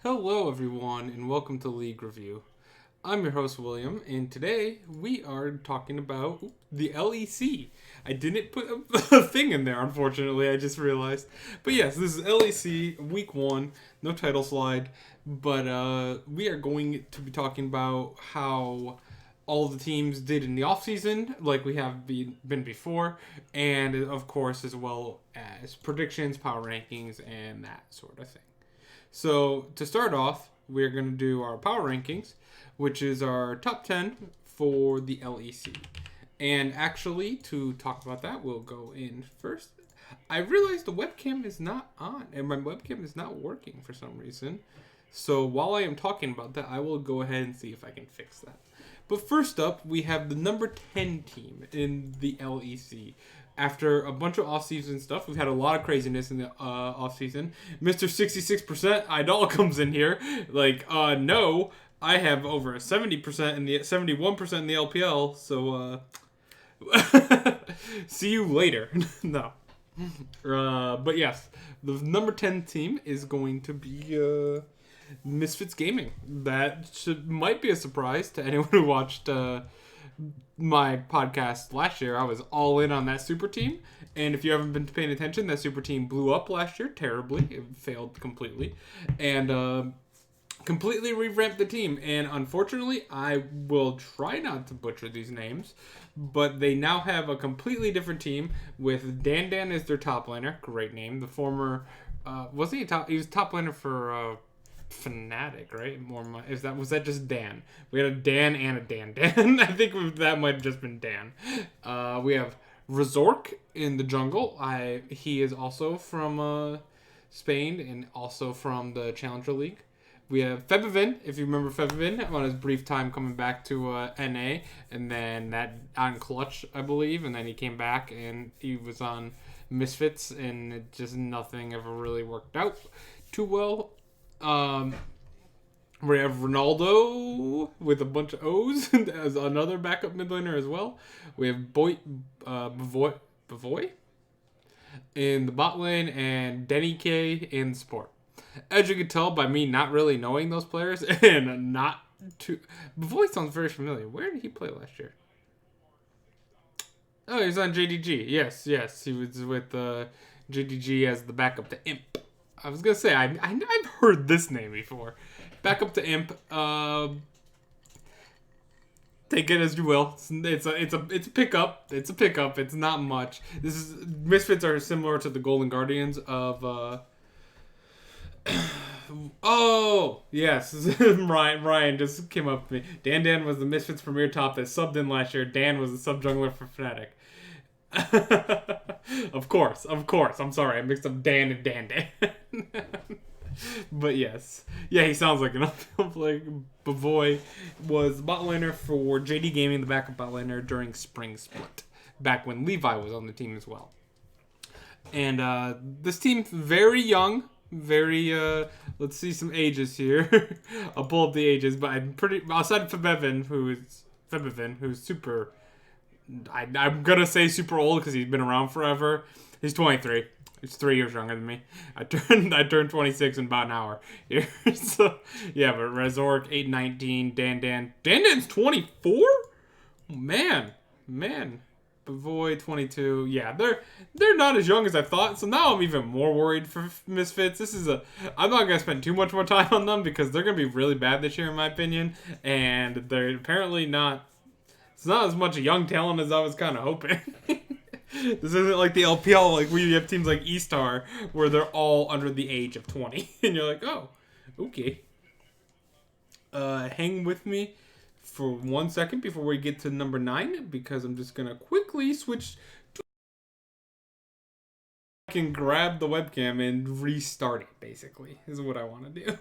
Hello, everyone, and welcome to League Review. I'm your host, William, and today we are talking about the LEC. I didn't put a thing in there, unfortunately, I just realized. But yes, this is LEC Week 1, no title slide, but we are going to be talking about how all the teams did in the offseason, like we have been before, and of course, as well as predictions, power rankings, and that sort of thing. So to start off, we're going to do our power rankings, which is our top 10 for the LEC. And actually, to talk about that, we'll go in first. I realized the webcam is not on, and my webcam is not working for some reason. So while I am talking about that, I will go ahead and see if I can fix that. But first up, we have the number 10 team in the LEC. After a bunch of offseason stuff, we've had a lot of craziness in the offseason. Mr. 66% Idol comes in here. No, I have over 70% in the 71% in the LPL. So, see you later. No. But yes, the number 10 team is going to be Misfits Gaming. Might be a surprise to anyone who watched my podcast last year. I was all in on that super team, and if you haven't been paying attention, that super team blew up last year terribly. It failed completely, and completely revamped the team. And unfortunately, I will try not to butcher these names, but they now have a completely different team with Dan Dan as their top laner. Great name. The former was he a top? He was top laner for. Fnatic, right? Was that just Dan? We had a Dan and a Dan Dan. I think that might have just been Dan. We have Razork in the jungle. He is also from Spain and also from the Challenger League. We have Febivin, if you remember Febivin, on his brief time coming back to NA, and then that on Clutch, I believe, and then he came back and he was on Misfits, and nothing ever really worked out too well. We have Ronaldo with a bunch of O's as another backup mid laner as well. We have Bavoy in the bot lane and Denny K in support. As you can tell by me not really knowing those players and not too... Bavoy sounds very familiar. Where did he play last year? Oh, he was on JDG. Yes. He was with JDG as the backup to Imp. I was gonna say I've heard this name before. Back up to Imp. Take it as you will. It's a pickup. It's a pickup. It's not much. Misfits are similar to the Golden Guardians of. Oh yes, Ryan just came up to me. Dan Dan was the Misfits premier top that subbed in last year. Dan was the sub jungler for Fnatic. Of course. I'm sorry, I mixed up Dan and Dan Dan. But yes, yeah, he sounds like an upfield like Bavoy was bot laner for JD Gaming, the backup bot laner during Spring Split, back when Levi was on the team as well. And this team very young, very let's see some ages here. I'll pull up the ages, but I'm pretty outside of Febivin, who's super. I'm gonna say super old because he's been around forever. He's 23. He's 3 years younger than me. I turned 26 in about an hour here. So yeah, but Razork 819, Dan Dan's 24. Man. Bavoy 22. Yeah, they're not as young as I thought. So now I'm even more worried for Misfits. I'm not gonna spend too much more time on them because they're gonna be really bad this year in my opinion, and they're apparently not. It's not as much a young talent as I was kind of hoping. This isn't like the LPL, like where you have teams like E-Star, where they're all under the age of 20. And you're like, oh, okay. Hang with me for 1 second before we get to number 9, because I'm just going to quickly switch to... I can grab the webcam and restart it, basically, is what I want to do.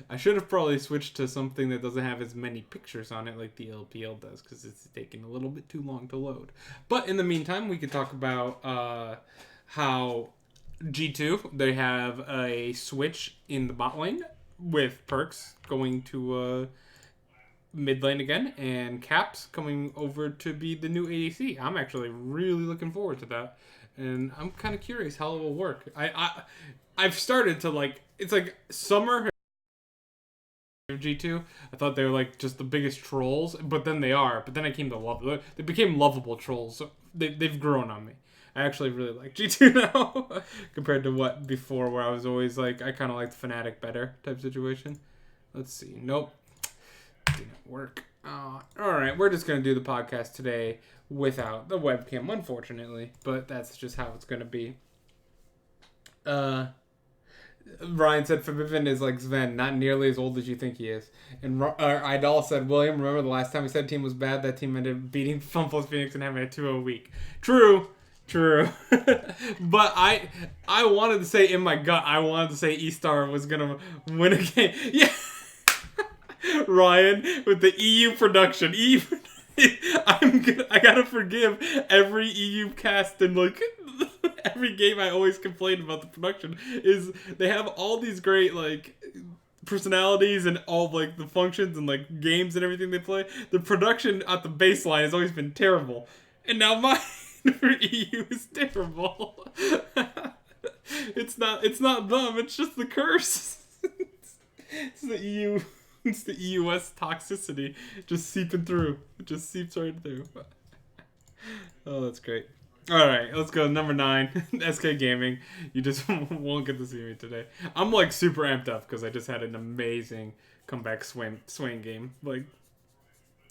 I should have probably switched to something that doesn't have as many pictures on it like the LPL does, because it's taking a little bit too long to load. But in the meantime, we could talk about how G2, they have a switch in the bot lane with Perks going to mid lane again, and Caps coming over to be the new ADC. I'm actually really looking forward to that. and I'm kind of curious how it will work. I've started to like. It's like summer. G2, I thought they were like just the biggest trolls, but then they are. But then I came to love them. They became lovable trolls. So they've grown on me. I actually really like G2 now compared to what before, where I was always like I kind of liked Fnatic better type situation. Let's see. Nope, didn't work. All right, we're just gonna do the podcast today without the webcam, unfortunately, but that's just how it's gonna be. Ryan said Fabian is like Sven, not nearly as old as you think he is. And Idol said, William, remember the last time we said team was bad? That team ended up beating FunPlus Phoenix and having a 2-0 week. True. But I wanted to say in my gut, I wanted to say E-Star was going to win a game. Yeah. Ryan with the EU production. I gotta forgive every EU cast and like every game. I always complain about the production is they have all these great like personalities and all like the functions and like games and everything they play. The production at the baseline has always been terrible, and now mine for EU is terrible. It's not them. It's just the curse. It's the EU. It's the EUS toxicity just seeping through. It just seeps right through. Oh, that's great. All right, let's go. Number 9, SK Gaming. You just won't get to see me today. I'm like super amped up because I just had an amazing comeback swing game. Like,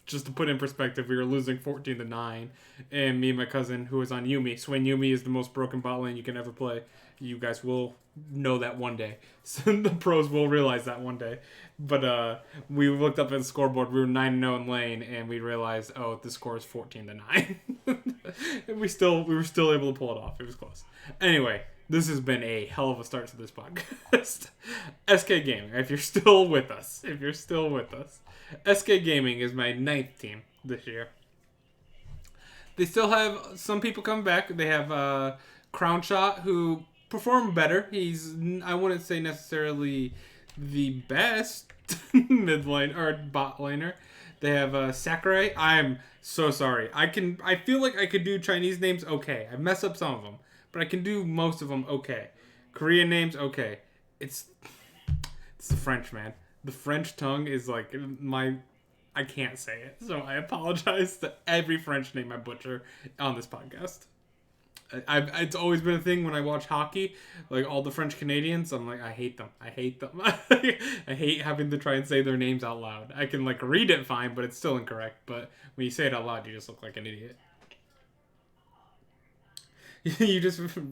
just to put in perspective, we were losing 14-9, and me and my cousin, who was on Yuumi. Swain Yuumi is the most broken bot lane you can ever play. You guys will know that one day. So the pros will realize that one day. But we looked up at the scoreboard. We were 9-0 in lane, and we realized, oh, the score is 14-9. And we were still able to pull it off. It was close. Anyway, this has been a hell of a start to this podcast. SK Gaming, if you're still with us. SK Gaming is my 9th team this year. They still have some people coming back. They have Crown Shot, who performed better. He's, I wouldn't say necessarily the best mid lane or bot laner. They have Sakurai. I'm so sorry. I feel like I could do Chinese names okay. I mess up some of them, but I can do most of them okay. Korean names okay. It's the French, man. The French tongue is like I can't say it, so I apologize to every French name I butcher on this podcast. It's always been a thing when I watch hockey, like all the French Canadians. I'm like, I hate them. I hate having to try and say their names out loud. I can like read it fine, but it's still incorrect. But when you say it out loud, you just look like an idiot.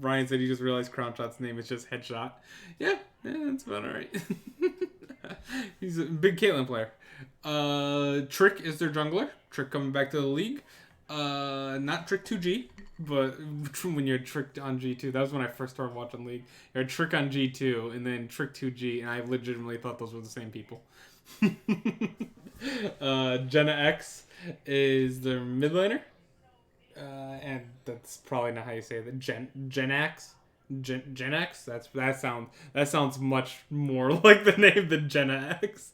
Ryan said he just realized Crownshot's name is just Headshot. Yeah, that's about alright. He's a big Caitlyn player. Trick is their jungler. Trick coming back to the league. Not Trick 2G, but when you're Trick on G2, that was when I first started watching League. You're Trick on G2 and then Trick 2G, and I legitimately thought those were the same people. Jenna X is their mid laner. And that's probably not how you say that. Gen X? Gen X? That sounds much more like the name than Jenna X.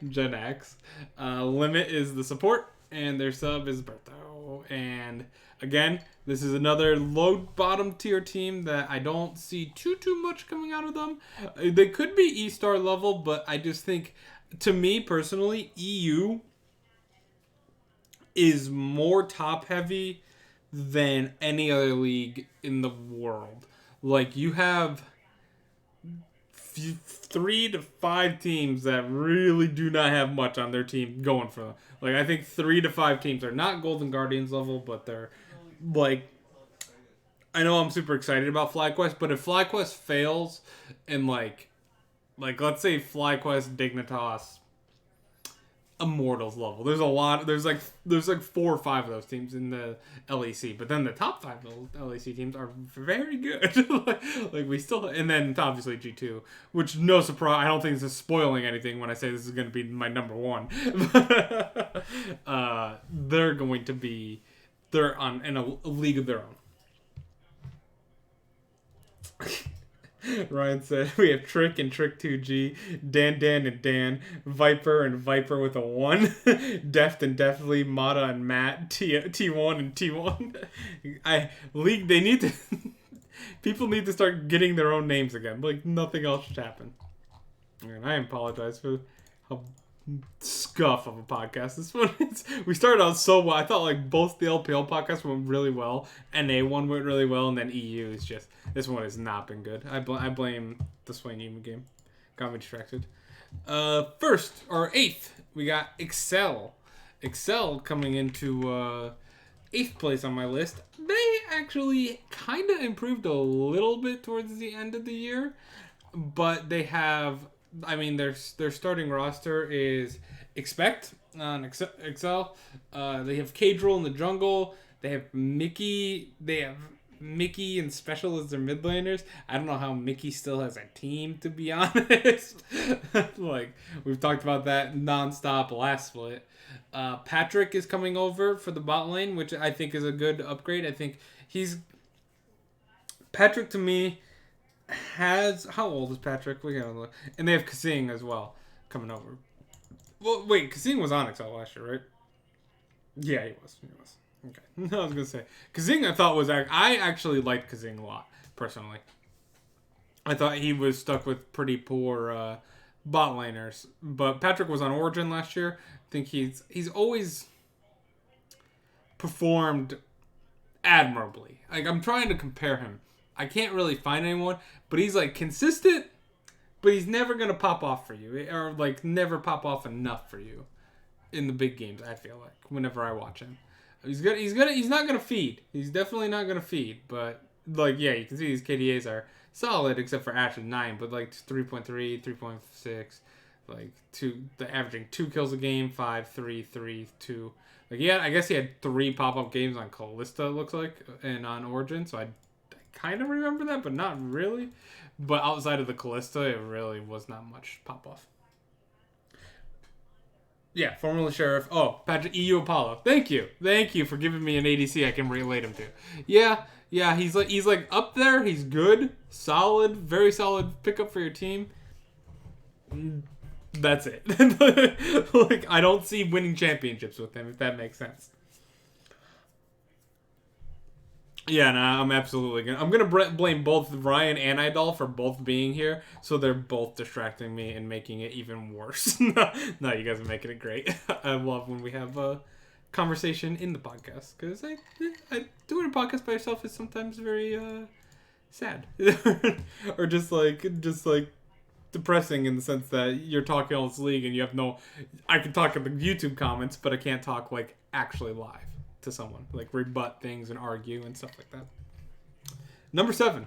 Gen X. Limit is the support, and their sub is Berto. And again, this is another low bottom tier team that I don't see too much coming out of them. They could be E-Star level, but I just think, to me personally, EU is more top heavy than any other league in the world. Like, you have 3 to 5 teams that really do not have much on their team going for them. Like, I think 3 to 5 teams are not Golden Guardians level, but they're, like, I know I'm super excited about FlyQuest, but if FlyQuest fails and, like let's say FlyQuest, Dignitas, Immortals level. There's like 4 or 5 of those teams in the LEC, but then the top 5 LEC teams are very good. like we still, and then obviously G2, which no surprise, I don't think this is spoiling anything when I say this is going to be my number 1. They're on in a league of their own. Ryan said we have Trick and Trick 2G, Dan and Dan, Viper and Viper with a 1, Deft and Deftly, Mata and Matt, T1 and T1. They need to People need to start getting their own names again. Like, nothing else should happen. And I apologize for how scuff of a podcast this one is. We started out so well. I thought like both the LPL podcasts went really well, NA one went really well, and then EU is just, this one has not been good. I blame the Swain Newman game. Got me distracted. First, or eighth, we got Excel. Excel coming into 8th place on my list. They actually kind of improved a little bit towards the end of the year, but they have, I mean, their starting roster is Expect on Excel. They have Cadril in the jungle. They have Mickey. They have Mickey and Special as their mid laners. I don't know how Mickey still has a team, to be honest. Like, we've talked about that nonstop last split. Patrick is coming over for the bot lane, which I think is a good upgrade. I think Patrick to me has, how old is Patrick? We gotta look. And they have Kazing as well coming over. Well, wait, Kazing was on Excel last year, right? Yeah, he was. Okay. I was gonna say Kazing. I thought was, I actually liked Kazing a lot personally. I thought he was stuck with pretty poor bot laners, but Patrick was on Origin last year. I think he's always performed admirably. Like, I'm trying to compare him. I can't really find anyone, but he's like consistent, but he's never gonna pop off for you, or like never pop off enough for you in the big games. I feel like whenever I watch him, he's not gonna feed. He's definitely not gonna feed. But like, yeah, you can see these KDAs are solid except for Ash at 9, but like 3.3, 3.6, like the averaging 2 kills a game, 5, 3, 3, 2. Like, yeah, I guess he had 3 pop-up games on Callista, it looks like, and on Origin, so I kind of remember that, but not really. But outside of the Callista, it really was not much pop-off. Yeah, formerly Sheriff. Oh, Patrick EU Apollo. Thank you for giving me an ADC I can relate him to. Yeah, he's like up there. He's good, solid, very solid pickup for your team. That's it. Like, I don't see winning championships with him, if that makes sense. Yeah, no, I'm absolutely I'm gonna blame both Ryan and Idol for both being here, so they're both distracting me and making it even worse. No, you guys are making it great. I love when we have a conversation in the podcast, because I doing a podcast by yourself is sometimes very sad, or just like depressing in the sense that you're talking all this league and you have no. I can talk in the YouTube comments, but I can't talk like actually live to someone, like rebut things and argue and stuff like that. Number 7.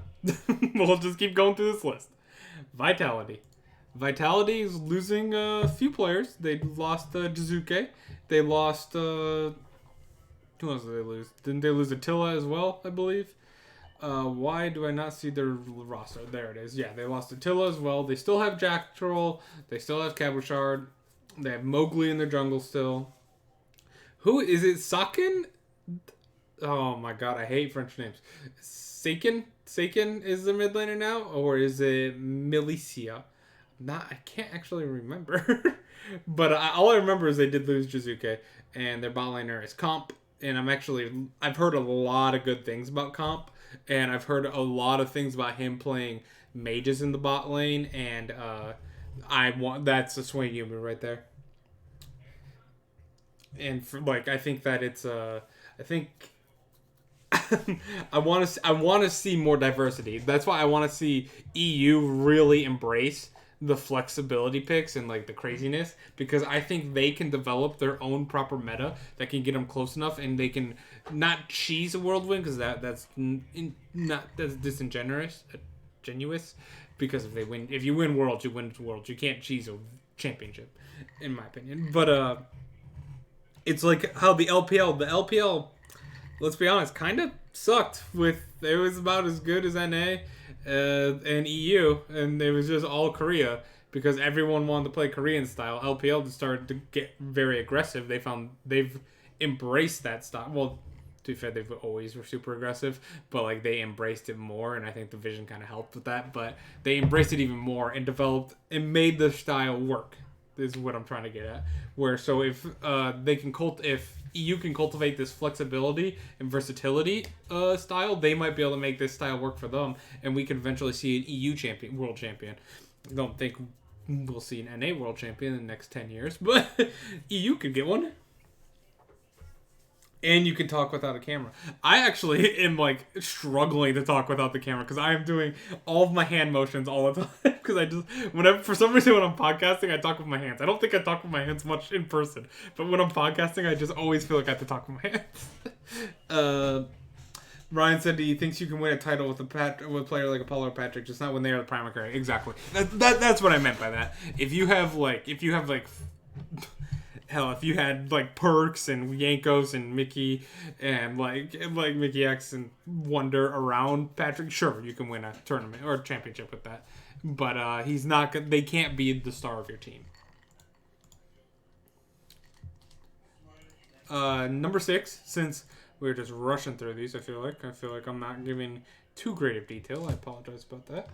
We'll just keep going through this list. Vitality is losing a few players. They lost Jizuke. They lost who else did they lose? Didn't they lose Attila as well, I believe? Why do I not see their roster? There it is. Yeah, they lost Attila as well. They still have Jack Troll. They still have Cabochard. They have Mowgli in their jungle still. Who is it? Sakin? Oh my god, I hate French names. Sakin is the mid laner now, or is it Milicia? I can't actually remember. But all I remember is they did lose Jizuke, and their bot laner is Comp. And I've heard a lot of good things about Comp, and I've heard a lot of things about him playing mages in the bot lane, and that's a Swain Human right there. And I think that it's I want to see more diversity. That's why I want to see EU really embrace the flexibility picks and like the craziness, because I think they can develop their own proper meta that can get them close enough, and they can not cheese a world win, because that's disingenuous. Because if you win worlds, you win worlds. You can't cheese a championship, in my opinion. But it's like how the LPL, let's be honest, kind of sucked. It was about as good as NA and EU, and it was just all Korea, because everyone wanted to play Korean style. LPL just started to get very aggressive. They've embraced that style. Well, to be fair, they've always were super aggressive, but like they embraced it more, and I think the vision kind of helped with that. But they embraced it even more and developed and made the style work. Is what I'm trying to get at. Where so if they can if EU can cultivate this flexibility and versatility style, they might be able to make this style work for them, and we can eventually see an EU champion, world champion. I don't think we'll see an NA world champion in the next 10 years, but EU could get one. And you can talk without a camera. I actually am like struggling to talk without the camera because I am doing all of my hand motions all the time. Because I just, whenever, for some reason when I'm podcasting, I talk with my hands. I don't think I talk with my hands much in person. But when I'm podcasting, I just always feel like I have to talk with my hands. Ryan said he thinks you can win a title with a player like Apollo or Patrick, just not when they are the primary. Exactly. That's what I meant by that. If you have hell, if you had like Perks and Yankos and Mickey and like Mickey X and Wonder around Patrick, sure, you can win a tournament or a championship with that. But he's not. They can't be the star of your team. Number 6, since we're just rushing through these, I feel like I'm not giving too great of detail. I apologize about that.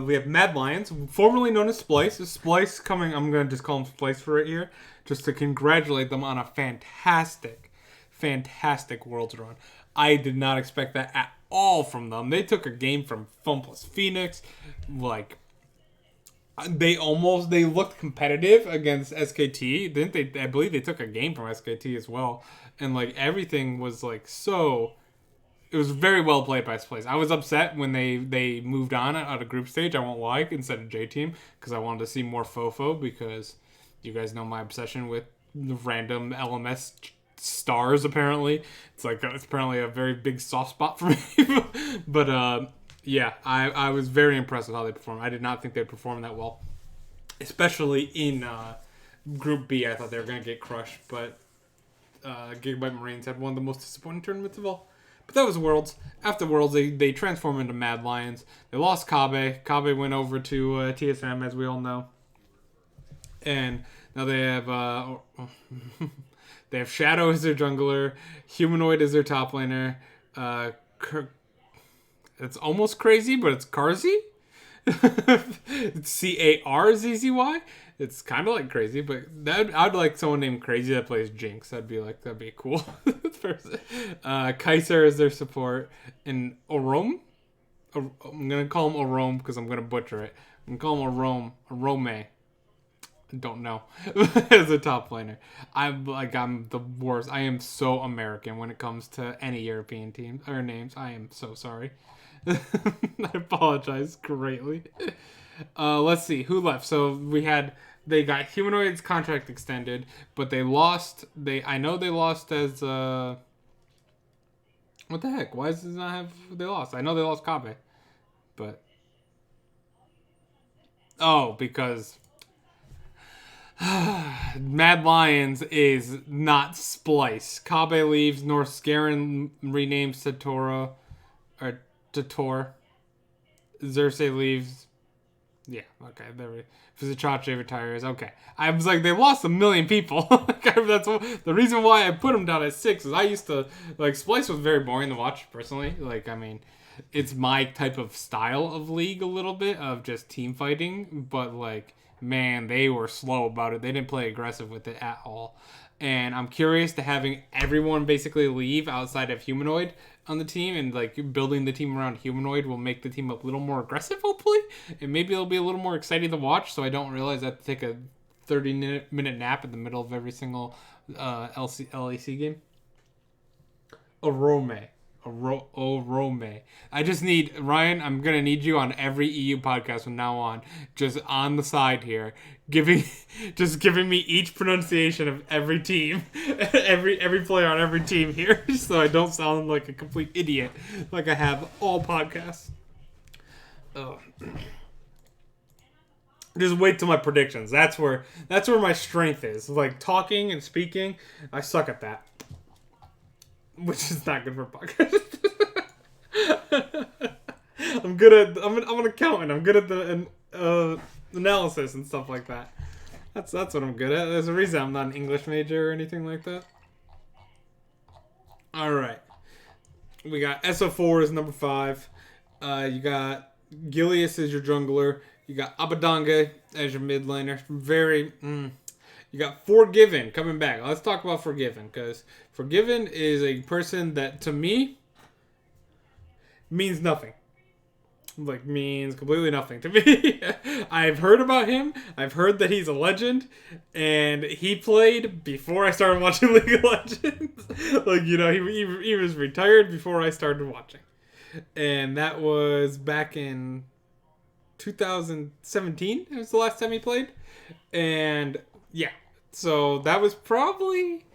We have Mad Lions, formerly known as Splice. Splice coming, I'm going to just call them Splice for it here, just to congratulate them on a fantastic Worlds run. I did not expect that at all from them. They took a game from Fun Plus Phoenix. Like, they looked competitive against SKT. Didn't they? I believe they took a game from SKT as well. And, like, everything was, like, so... It was very well played by Splice. I was upset when they moved on out of group stage, I won't lie, instead of J-Team, because I wanted to see more Fofo, because you guys know my obsession with random LMS stars, apparently. It's apparently a very big soft spot for me. But, yeah, I was very impressed with how they performed. I did not think they'd perform that well, especially in Group B. I thought they were going to get crushed, but Gigabyte Marines had one of the most disappointing tournaments of all. But that was Worlds. After Worlds, they transformed into Mad Lions. They lost Kabe. Kabe went over to TSM, as we all know. And now they have they have Shadow as their jungler, Humanoid as their top laner. It's almost crazy, but it's Carzy. It's Carzy. It's kind of like Crazy, but I'd like someone named Crazy that plays Jinx. That'd be cool. Kaiser is their support, and Orome. I'm gonna call him Orome because I'm gonna butcher it. I'm gonna call him Orome. I don't know. As a top laner, I'm the worst. I am so American when it comes to any European teams or names. I am so sorry. I apologize greatly. Let's see who left. So they got Humanoid's contract extended, but they lost. I know they lost as what the heck? Why does it not have they lost? I know they lost Kabe, but because Mad Lions is not Splice. Kabe leaves. Northscaran renames Satora or Tator. Xerxes leaves. Yeah, okay. Vizichache retires. Okay. I was like, they lost 1 million people. That's the reason why I put them down at 6 is I used to, like, Splice was very boring to watch, personally. Like, I mean, it's my type of style of league a little bit, of just team fighting. But, like, man, they were slow about it. They didn't play aggressive with it at all. And I'm curious to having everyone basically leave outside of Humanoid on the team, and like building the team around Humanoid will make the team a little more aggressive, hopefully, and maybe it'll be a little more exciting to watch, so I don't realize I have to take a 30-minute nap in the middle of every single LEC game. Orome. I just need Ryan. I'm gonna need you on every EU podcast from now on, just on the side here, giving me each pronunciation of every team, every player on every team here, so I don't sound like a complete idiot like I have all podcasts. Just wait till my predictions. That's where my strength is. Like talking and speaking, I suck at that. Which is not good for a podcast. I'm an accountant. I'm good at the analysis and stuff like that. That's what I'm good at. There's a reason I'm not an English major or anything like that. All right. We got SO4 as number 5. You got Gilius as your jungler. You got Abadanga as your mid laner. You got Forgiven coming back. Let's talk about Forgiven, because Forgiven is a person that, to me, means nothing. Like, means completely nothing to me. I've heard about him. I've heard that he's a legend. And he played before I started watching League of Legends. Like, you know, he was retired before I started watching. And that was back in 2017. It was the last time he played. And, yeah. So, that was probably...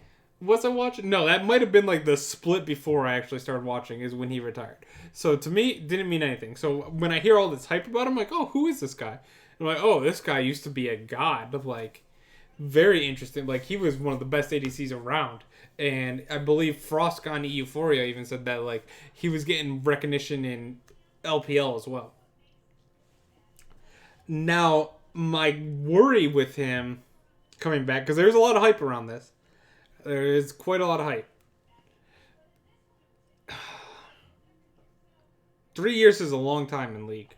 Was I watching? No, that might have been like the split before I actually started watching is when he retired. So to me, it didn't mean anything. So when I hear all this hype about him, I'm like, oh, who is this guy? I'm like, oh, this guy used to be a god. Like, very interesting. Like, he was one of the best ADCs around. And I believe Frost on Euphoria even said that, like, he was getting recognition in LPL as well. Now, my worry with him coming back, because there's a lot of hype around this. There is quite a lot of hype. 3 years is a long time in League.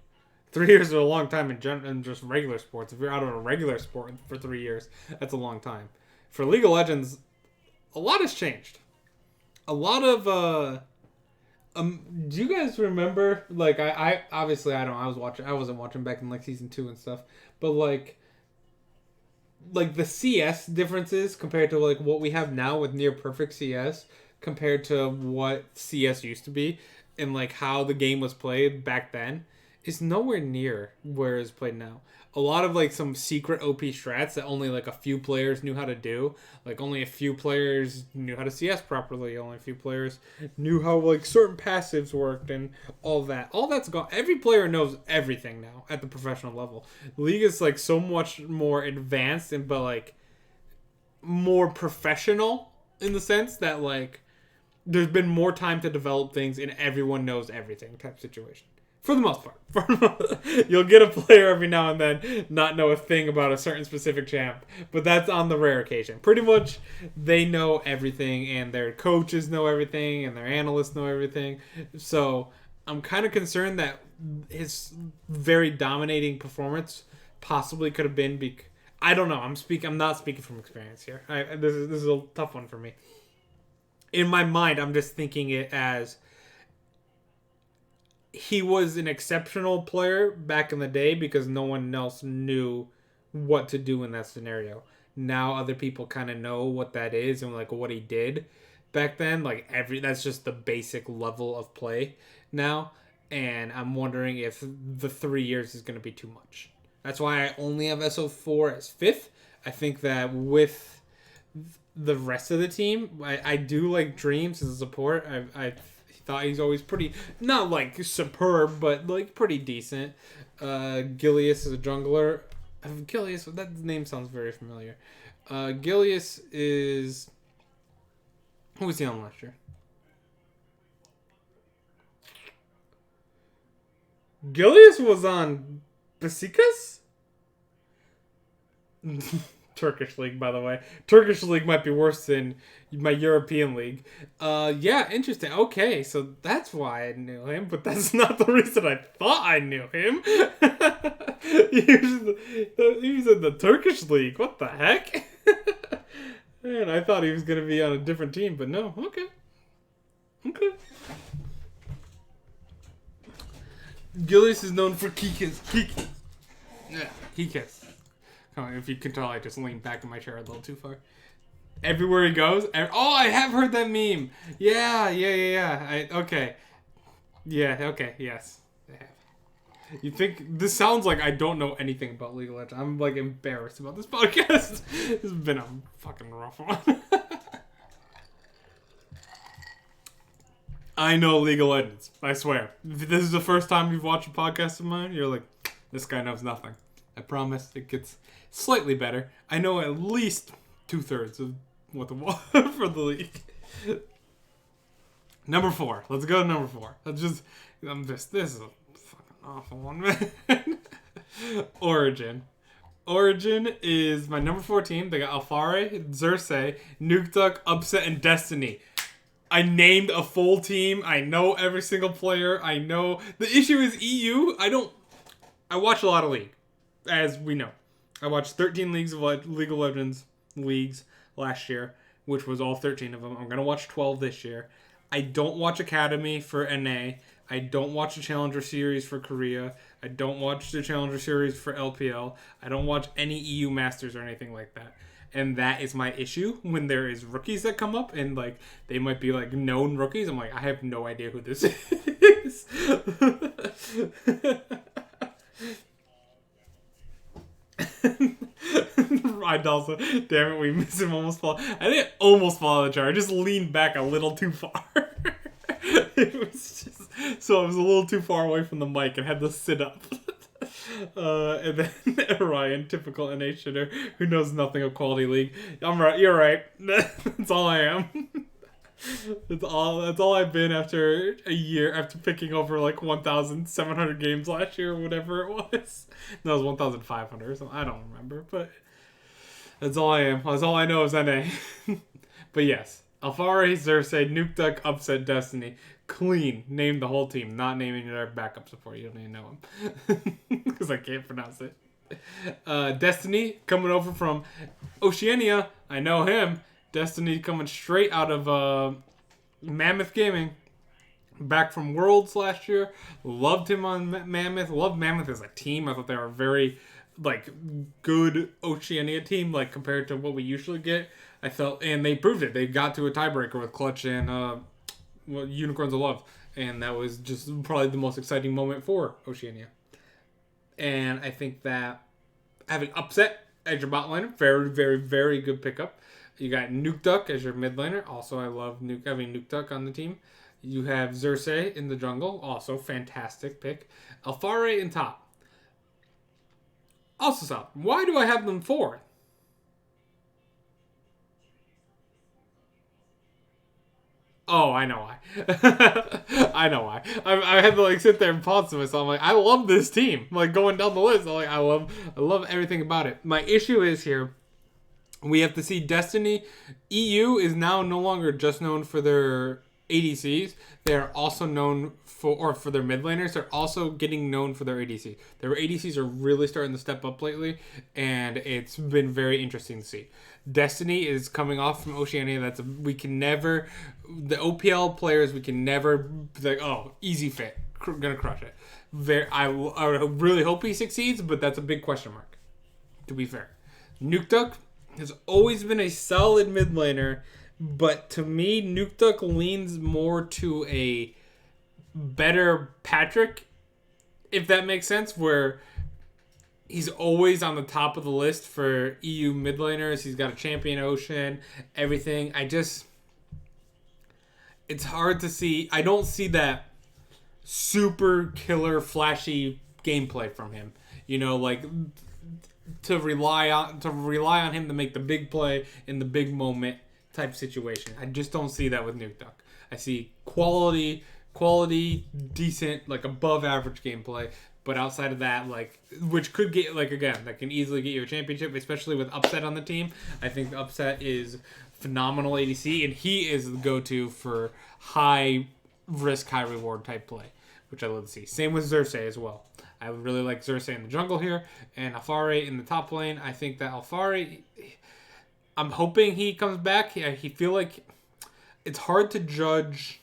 3 years is a long time in just regular sports. If you're out of a regular sport for 3 years, that's a long time. For League of Legends, a lot has changed. A lot of do you guys remember? Like, I obviously I don't. I wasn't watching back in like season 2 and stuff, but like the CS differences compared to like what we have now with near perfect CS compared to what CS used to be and like how the game was played back then is nowhere near where it's played now. A lot of like some secret OP strats that only like a few players knew how to do. Like only a few players knew how to CS properly. Only a few players knew how like certain passives worked and all that. All that's gone. Every player knows everything now at the professional level. League is like so much more advanced and but like more professional in the sense that like there's been more time to develop things and everyone knows everything type situation. For the most part. You'll get a player every now and then not know a thing about a certain specific champ. But that's on the rare occasion. Pretty much they know everything and their coaches know everything and their analysts know everything. So I'm kind of concerned that his very dominating performance possibly could have been... I don't know. I'm not speaking from experience here. This is a tough one for me. In my mind, I'm just thinking it as... He was an exceptional player back in the day because no one else knew what to do in that scenario. Now other people kind of know what that is and like what he did back then. Like that's just the basic level of play now. And I'm wondering if the 3 years is going to be too much. That's why I only have SO4 as 5th. I think that with the rest of the team, I do like Dreams as a support. I thought he's always pretty, not like superb, but like pretty decent. Gilius is a jungler. Gilius, that name sounds very familiar. Gilius is... Who was he on last year? Gilius was on Besiktas? Turkish league, by the way. Turkish league might be worse than my European league. Yeah, interesting. Okay, so that's why I knew him, but that's not the reason I thought I knew him. He was in the Turkish league. What the heck? Man, I thought he was going to be on a different team, but no. Okay. Gillies is known for Kikas. Yeah, Kikas. If you can tell, I just leaned back in my chair a little too far. Everywhere he goes. I have heard that meme. Yeah. Okay. Yeah, okay, yes. I have. You think... This sounds like I don't know anything about League of Legends. I'm, like, embarrassed about this podcast. This has been a fucking rough one. I know League of Legends. I swear. If this is the first time you've watched a podcast of mine, you're like, this guy knows nothing. I promise it gets slightly better. I know at least 2/3 of what the for the league. Number 4. Let's go to number 4. This is a fucking awful one, man. Origin. Origin is my number 4 team. They got Alphari, Xerxes, Nukeduck, Upset, and Destiny. I named a full team. I know every single player. I know. The issue is EU. I watch a lot of League. As we know, I watched 13 League of Legends, leagues last year, which was all 13 of them. I'm going to watch 12 this year. I don't watch Academy for NA. I don't watch the Challenger Series for Korea. I don't watch the Challenger Series for LPL. I don't watch any EU Masters or anything like that. And that is my issue when there is rookies that come up and like they might be like known rookies. I'm like, I have no idea who this is. Also, damn it, we missed him. Almost fall. I didn't almost fall out of the chair. I just leaned back a little too far. It was just so I was a little too far away from the mic and had to sit up. And then Ryan, typical NA shitter who knows nothing of Quality League. I'm right. You're right. That's all I am. That's all I've been after a year, after picking over like 1,700 games last year or whatever it was. No, it was 1,500 or something. I don't remember, but that's all I am. That's all I know is NA. But yes, Alfari, Xerxes, Nuke Duck, Upset, Destiny. Clean. Name the whole team, not naming their backup support. You don't even know them. Because I can't pronounce it. Destiny, coming over from Oceania. I know him. Destiny coming straight out of Mammoth Gaming. Back from Worlds last year. Loved him on Mammoth. Loved Mammoth as a team. I thought they were a very good Oceania team, compared to what we usually get. I felt, and they proved it. They got to a tiebreaker with Clutch and Unicorns of Love. And that was just probably the most exciting moment for Oceania. And I think that having Upset as your bot laner, very, very, very good pickup. You got Nuke Duck as your mid laner. Also, I love having Nuke Duck on the team. You have Xerxes in the jungle. Also, fantastic pick. Alfari in top. Also solid. Why do I have them fourth? Oh, I know why. I know why. I had to sit there and pause to myself. I'm like, I love this team. Going down the list, I'm like, I love everything about it. My issue is here. We have to see Destiny. EU is now no longer just known for their ADCs. They are also known for their mid laners. They're also getting known for their ADC. Their ADCs are really starting to step up lately, and it's been very interesting to see. Destiny is coming off from Oceania. The OPL players, we can never be like, oh, easy fit, gonna crush it. I really hope he succeeds, but that's a big question mark, to be fair. Nuke Duck has always been a solid mid laner, but to me, Nuke Duck leans more to a better Patrick, if that makes sense, where he's always on the top of the list for EU mid laners. He's got a champion Ocean, everything. It's hard to see. I don't see that super killer flashy gameplay from him. To rely on him to make the big play in the big moment type situation. I just don't see that with Nuke Duck. I see quality, decent, above average gameplay. But outside of that, which could get, again, that can easily get you a championship, especially with Upset on the team. I think Upset is phenomenal ADC, and he is the go-to for high risk, high reward type play, which I love to see. Same with Xerxes as well. I really like Xerxes in the jungle here, and Alfari in the top lane. I think that Alfari, I'm hoping he comes back. He feel like it's hard to judge.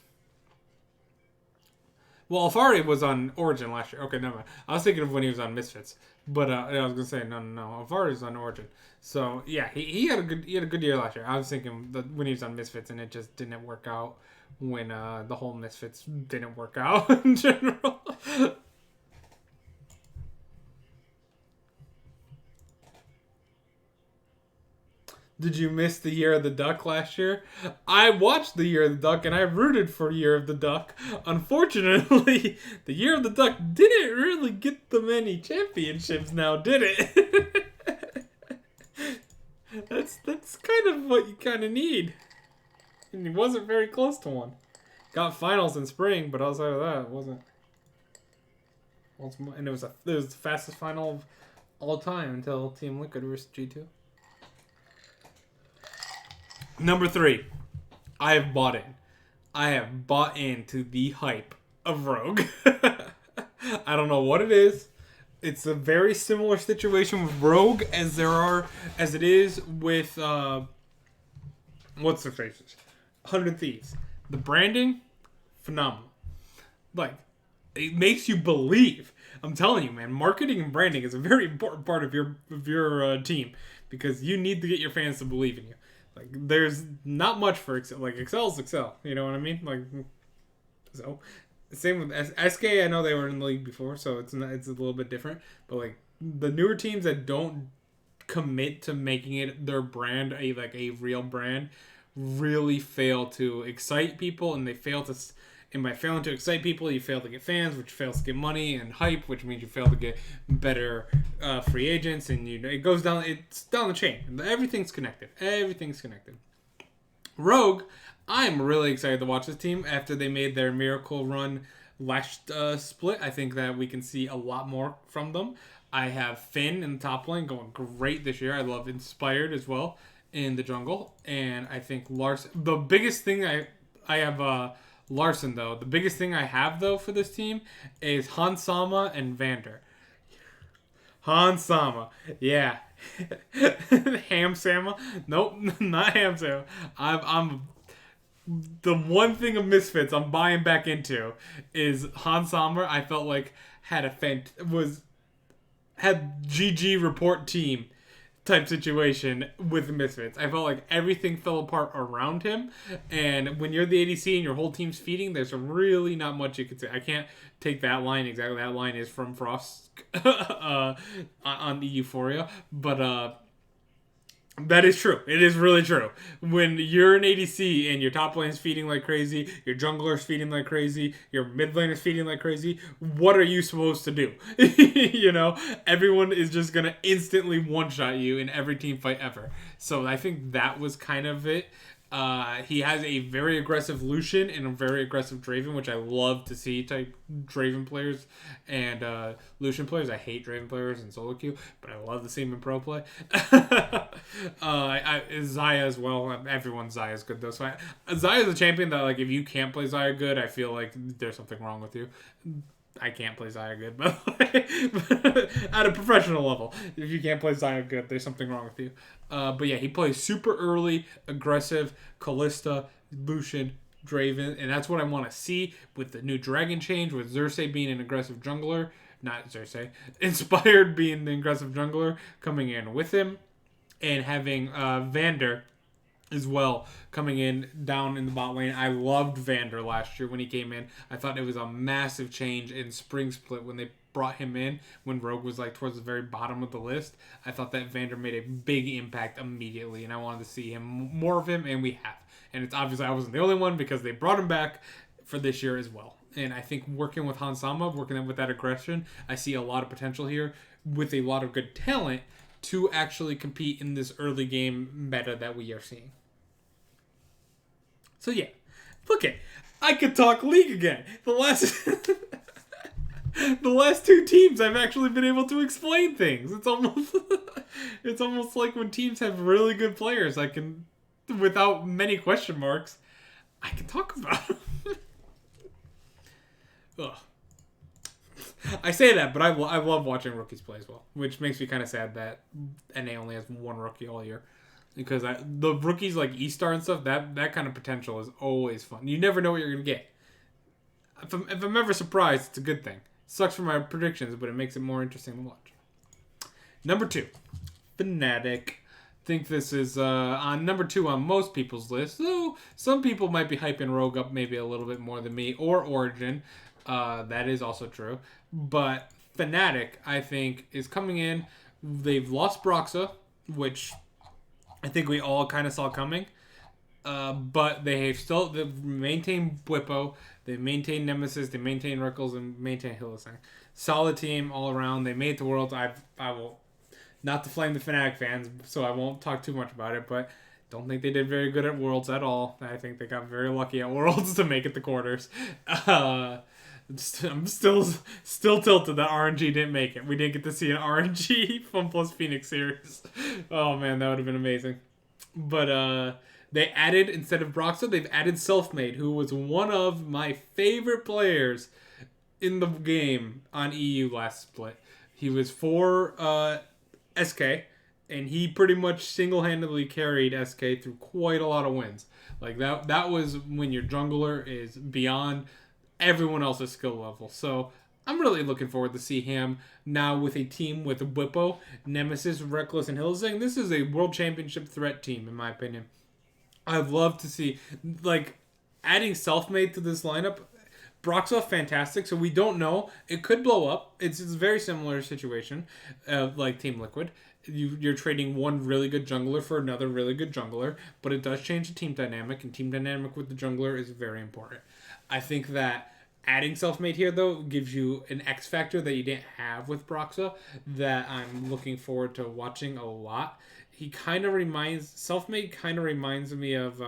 Well, Alfari was on Origin last year. Okay, never mind. I was thinking of when he was on Misfits, but I was gonna say no. Alfari's on Origin. So yeah, he had a good year last year. I was thinking that when he was on Misfits, and it just didn't work out when the whole Misfits didn't work out in general. Did you miss the Year of the Duck last year? I watched the Year of the Duck, and I rooted for Year of the Duck. Unfortunately, the Year of the Duck didn't really get the many championships now, did it? That's kind of what you kind of need. And he wasn't very close to one. Got finals in spring, but outside of that, it wasn't. And it was the fastest final of all time until Team Liquid versus G2. Number 3, I have bought in. I have bought into the hype of Rogue. I don't know what it is. it's a very similar situation with Rogue as it is with what's their faces, 100 Thieves. The branding, phenomenal. Like, it makes you believe. I'm telling you, man, marketing and branding is a very important part of your team, because you need to get your fans to believe in you. Like, there's not much for Excel. Like, Excel's Excel. You know what I mean? Like, so same with SK. I know they were in the league before, so it's a little bit different. But like the newer teams that don't commit to making it their brand, a real brand, really fail to excite people, and they fail to. And by failing to excite people, you fail to get fans, which fails to get money and hype, which means you fail to get better free agents, and it goes down. It's down the chain. Everything's connected. Everything's connected. Rogue, I'm really excited to watch this team after they made their miracle run last split. I think that we can see a lot more from them. I have Finn in the top lane going great this year. I love Inspired as well in the jungle, and I think Larson. The biggest thing I have. Larson, though. The biggest thing I have, though, for this team is Hansama and Vander. Hansama. Yeah. Ham Sama? Nope, not Ham Sama. I'm the one thing of Misfits I'm buying back into is Hansama. I felt like had GG report team type situation with the Misfits. I felt like everything fell apart around him, and when you're the ADC and your whole team's feeding, there's really not much you can say. I can't take that line exactly. That line is from Frost on the Euphoria, but that is true. It is really true. When you're an ADC and your top lane is feeding like crazy, your jungler is feeding like crazy, your mid lane is feeding like crazy, what are you supposed to do? Everyone is just going to instantly one-shot you in every team fight ever. So I think that was kind of it. He has a very aggressive Lucian and a very aggressive Draven, which I love to see type Draven players and Lucian players. I hate Draven players in solo queue, but I love to see him in pro play. Xayah as well. Everyone's Xayah is good though. So Xayah is a champion that, like, if you can't play Xayah good, I feel like there's something wrong with you. I can't play Xayah good, by the way. At a professional level, if you can't play Xayah good, there's something wrong with you. But yeah, he plays super early, aggressive, Kalista, Lucian, Draven, and that's what I want to see with the new Dragon change, with Xerxes being an aggressive jungler, not Xerxes, Inspired being the aggressive jungler coming in with him, and having Vander as well coming in down in the bot lane. I loved Vander last year when he came in. I thought it was a massive change in Spring Split when they brought him in, when Rogue was like towards the very bottom of the list. I thought that Vander made a big impact immediately, and I wanted to see more of him, and we have. And it's obviously I wasn't the only one, because they brought him back for this year as well. And I think working with Hansama, working with that aggression, I see a lot of potential here with a lot of good talent to actually compete in this early game meta that we are seeing. So yeah, look it. I could talk League again. The last two teams I've actually been able to explain things. It's almost like when teams have really good players, I can, without many question marks, I can talk about them. Ugh. I say that, but I love watching rookies play as well, which makes me kind of sad that NA only has one rookie all year. Because the rookies like E-Star and stuff, that kind of potential is always fun. You never know what you're going to get. If I'm ever surprised, it's a good thing. Sucks for my predictions, but it makes it more interesting to watch. Number 2, Fnatic. Think this is on number 2 on most people's list. So some people might be hyping Rogue up maybe a little bit more than me, or Origin. That is also true. But Fnatic, I think, is coming in. They've lost Broxa, which I think we all kind of saw coming. But they've maintained Bwipo, they maintained Nemesis, they maintained Rickles, and maintained Hylissang. Solid team all around. They made the Worlds. I will not to flame the Fnatic fans, so I won't talk too much about it, but don't think they did very good at Worlds at all. I think they got very lucky at Worlds to make it the quarters. I'm still tilted that RNG didn't make it. We didn't get to see an RNG Fun Plus Phoenix series. Oh man, that would have been amazing. But they added, instead of Broxa, they've added Selfmade, who was one of my favorite players in the game on EU last split. He was for SK, and he pretty much single-handedly carried SK through quite a lot of wins. Like that was when your jungler is beyond everyone else's skill level. So I'm really looking forward to see him now with a team with Whippo, Nemesis, Reckless, and Hillsing. This is a World Championship threat team, in my opinion. I'd love to see, like, adding Selfmade to this lineup. Broxoff, fantastic. So we don't know. It could blow up. It's a very similar situation, like Team Liquid. You're trading one really good jungler for another really good jungler, but it does change the team dynamic, and team dynamic with the jungler is very important. I think that adding Selfmade here, though, gives you an X factor that you didn't have with Broxa that I'm looking forward to watching a lot. Selfmade kind of reminds me of,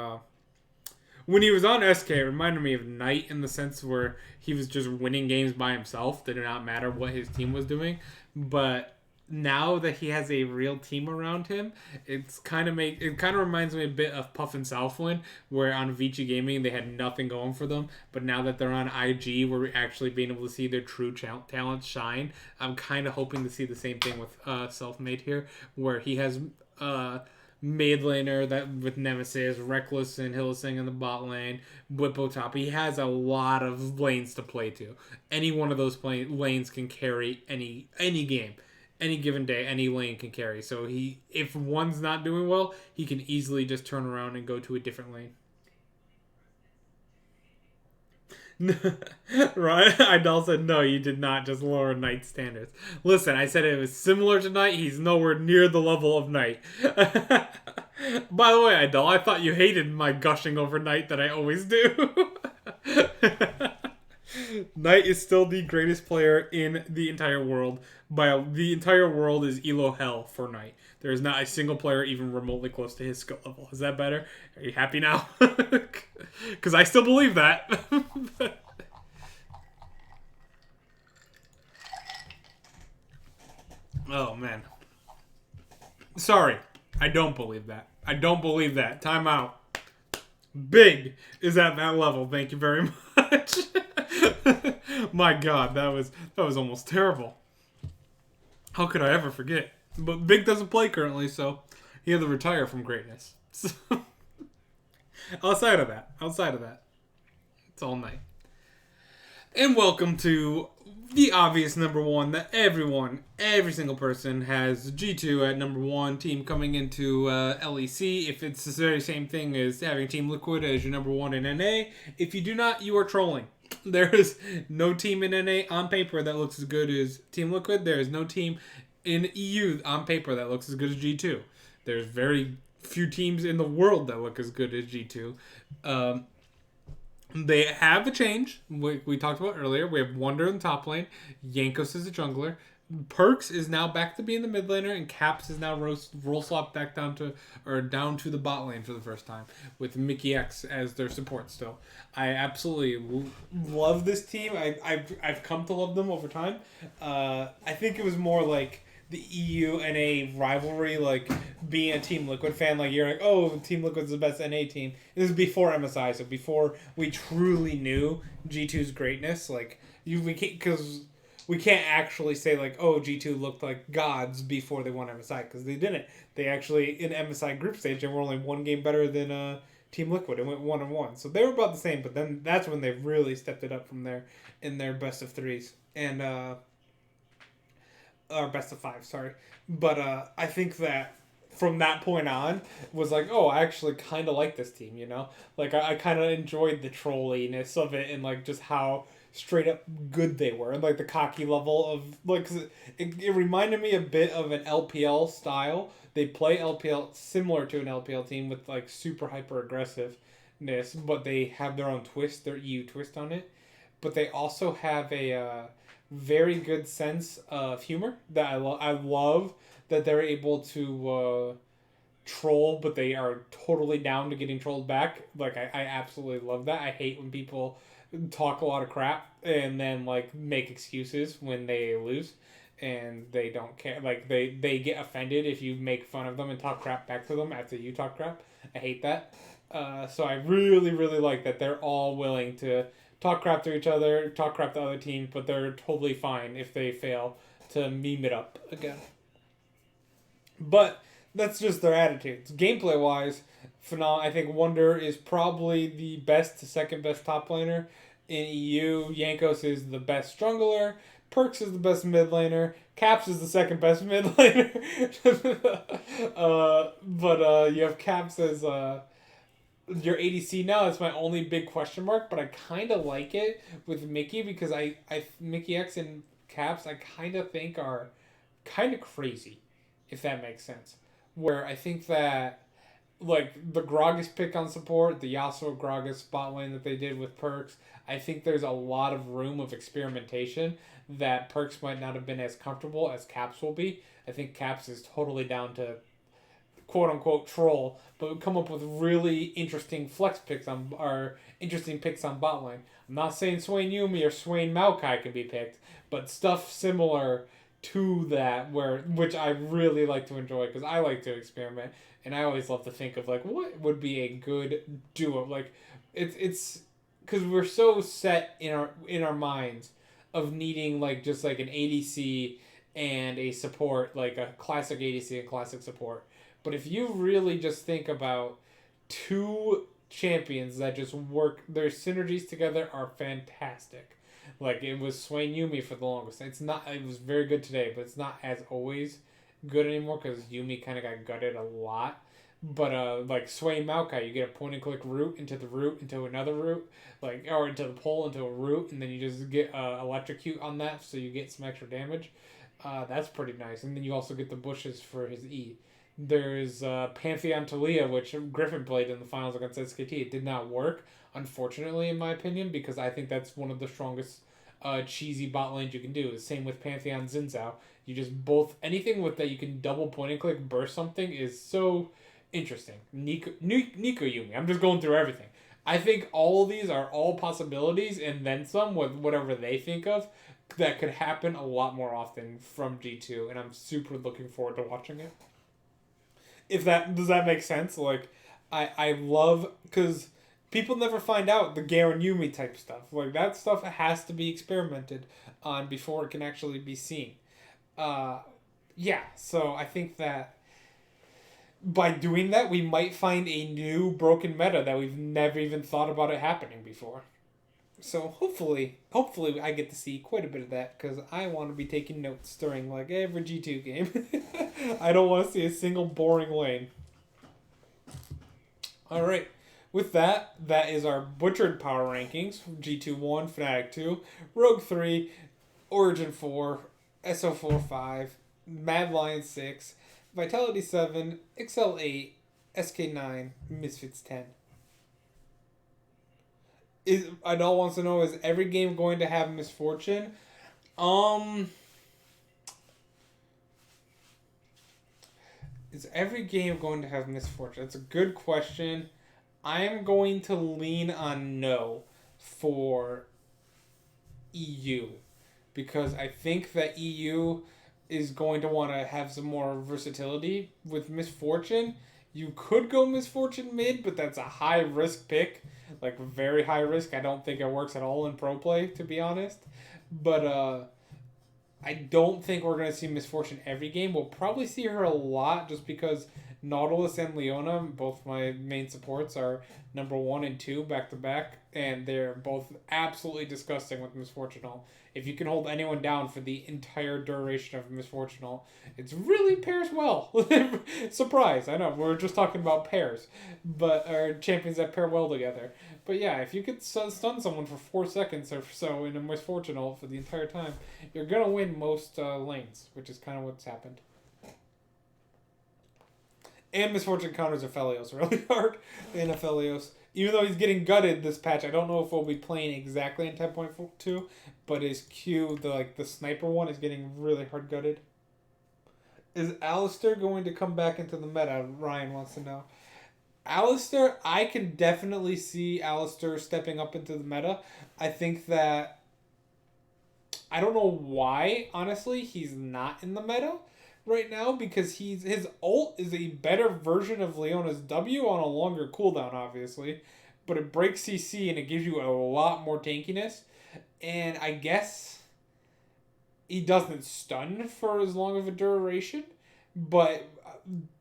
when he was on SK, it reminded me of Knight in the sense where he was just winning games by himself. It did not matter what his team was doing. But now that he has a real team around him, it kind of reminds me a bit of Puff and Southwind, where on Vici Gaming they had nothing going for them, but now that they're on IG, where we're actually being able to see their true talents shine, I'm kind of hoping to see the same thing with Selfmade here, where he has mid laner that with Nemesis, Reckless, and Hillsing in the bot lane, Whippo top. He has a lot of lanes to play to. Any one of those lanes can carry any game. Any given day, any lane can carry. So if one's not doing well, he can easily just turn around and go to a different lane. Right? Idol said, no, you did not just lower Knight's standards. Listen, I said it was similar to Knight. He's nowhere near the level of Knight. By the way, Idol, I thought you hated my gushing over Knight that I always do. Knight is still the greatest player in the entire world. The entire world is elo hell for Knight. There is not a single player even remotely close to his skill level. Is that better? Are you happy now? Because I still believe that. Oh, man. Sorry. I don't believe that. I don't believe that. Time out. Big is at that level. Thank you very much. My God, that was almost terrible. How could I ever forget? But Big doesn't play currently, so he had to retire from greatness. So, outside of that, it's all Night. And welcome to the obvious number one that every single person has G2 at number one team coming into LEC. If it's the very same thing as having Team Liquid as your number one in NA, if you do not, you are trolling. There is no team in NA on paper that looks as good as Team Liquid. There is no team in EU on paper that looks as good as G2. There's very few teams in the world that look as good as G2. They have a change. We talked about earlier. We have Wonder in the top lane. Yankos is a jungler. Perks is now back to being the mid laner, and Caps is now roll swap back down to the bot lane for the first time with Mickey X as their support still. I absolutely love this team. I've come to love them over time. I think it was more like the EU NA rivalry, like being a Team Liquid fan, like you're like, oh, Team Liquid's the best NA team. This is before MSI, so before we truly knew G2's greatness. Like we can't actually say like, oh, G2 looked like gods before they won MSI, because they didn't. They actually in MSI group stage they were only one game better than Team Liquid. It went 1-1, so they were about the same. But then that's when they really stepped it up from there in their best of threes and. Or best of five, sorry. But I think that from that point on was like, oh, I actually kind of like this team, you know? Like, I kind of enjoyed the trolliness of it and, like, just how straight up good they were. And, like, the cocky level of, like, 'cause it reminded me a bit of an LPL style. They play LPL similar to an LPL team with, like, super hyper aggressiveness, but they have their own twist, their EU twist on it. But they also have a very good sense of humor that I love that they're able to troll, but they are totally down to getting trolled back. Like, I absolutely love that. I hate when people talk a lot of crap and then, like, make excuses when they lose and they don't care. Like, they get offended if you make fun of them and talk crap back to them after you talk crap. I hate that. So I really, really like that they're all willing to talk crap to each other, talk crap to other teams, but they're totally fine if they fail to meme it up again. But that's just their attitudes. Gameplay wise, I think Wonder is probably the best to second best top laner. In EU, Yankos is the best jungler. Perks is the best mid laner. Caps is the second best mid laner. But you have Caps as your ADC now. That's my only big question mark. But I kind of like it with Mickey because Mickey X and Caps I kind of think are kind of crazy, if that makes sense. Where I think that like the Gragas pick on support, the Yasuo Gragas spot lane that they did with Perks, I think there's a lot of room of experimentation that Perks might not have been as comfortable as Caps will be. I think Caps is totally down to quote unquote troll, but come up with really interesting flex picks or interesting picks on bot lane. I'm not saying Swain Yumi or Swain Maokai can be picked, but stuff similar to that which I really like to enjoy because I like to experiment and I always love to think of like what would be a good duo. Like it's because we're so set in our minds of needing like just like an ADC and a support, like a classic ADC and classic support. But if you really just think about two champions that just work, their synergies together are fantastic. Like it was Swain Yumi for the longest. It was very good today, but it's not as always good anymore because Yumi kind of got gutted a lot. But like Swain Maokai, you get a point and click route into another route, like or into the pole into a route, and then you just get electrocute on that, so you get some extra damage. That's pretty nice, and then you also get the bushes for his E. There's Pantheon Talia, which Griffin played in the finals against SKT. It did not work, unfortunately, in my opinion, because I think that's one of the strongest cheesy bot lanes you can do. Same with Pantheon Xin Zhao. You just anything with that you can double point and click burst something is so interesting. Nico Yumi. I'm just going through everything. I think all of these are all possibilities and then some with whatever they think of that could happen a lot more often from G2, and I'm super looking forward to watching it. Does that make sense? Like, I love because people never find out the Garen Yumi type stuff. Like that stuff has to be experimented on before it can actually be seen. Yeah. So I think that by doing that, we might find a new broken meta that we've never even thought about it happening before. So hopefully I get to see quite a bit of that because I want to be taking notes during like every G2 game. I don't want to see a single boring lane. All right. With that is our butchered power rankings. G2 1, Fnatic 2, Rogue 3, Origin 4, SO4 5, Mad Lion 6, Vitality 7, Excel 8, SK 9, Misfits 10. Idol wants to know, is every game going to have misfortune? Is every game going to have misfortune? That's a good question. I'm going to lean on no for EU because I think that EU is going to want to have some more versatility with misfortune. You could go misfortune mid, but that's a high risk pick. Like very high risk. I don't think it works at all in pro play, to be honest. But I don't think we're going to see misfortune every game. We'll probably see her a lot just because Nautilus and Leona, both my main supports, are number 1 and 2 back to back, and they're both absolutely disgusting with Misfortunal. If you can hold anyone down for the entire duration of Misfortunal, it's really pairs well. Surprise, I know, we're just talking about pairs, but or champions that pair well together. But yeah, if you could stun someone for 4 seconds or so in a Misfortunal for the entire time, you're going to win most lanes, which is kind of what's happened. And Misfortune counters Aphelios really hard in Aphelios. Even though he's getting gutted this patch, I don't know if we'll be playing exactly in 10.2, but his Q, the sniper one, is getting really hard gutted. Is Alistar going to come back into the meta? Ryan wants to know. Alistar, I can definitely see Alistar stepping up into the meta. I think that... I don't know why, honestly, he's not in the meta right now, because his ult is a better version of Leona's W on a longer cooldown, obviously, but it breaks CC and it gives you a lot more tankiness. And I guess he doesn't stun for as long of a duration, but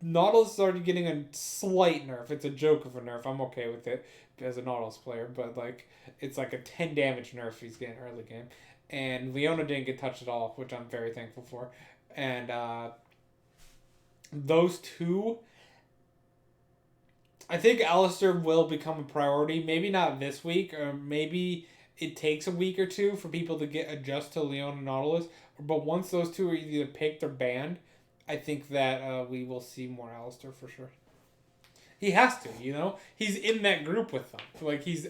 Nautilus is already getting a slight nerf. It's a joke of a nerf. I'm okay with it as a Nautilus player, but like it's like a 10 damage nerf he's getting early game. And Leona didn't get touched at all, which I'm very thankful for. And those two, I think Alistair will become a priority. Maybe not this week, or maybe it takes a week or two for people to get adjust to Leona and Nautilus. But once those two are either picked or banned, I think that we will see more Alistair for sure. He has to, He's in that group with them. Like, he's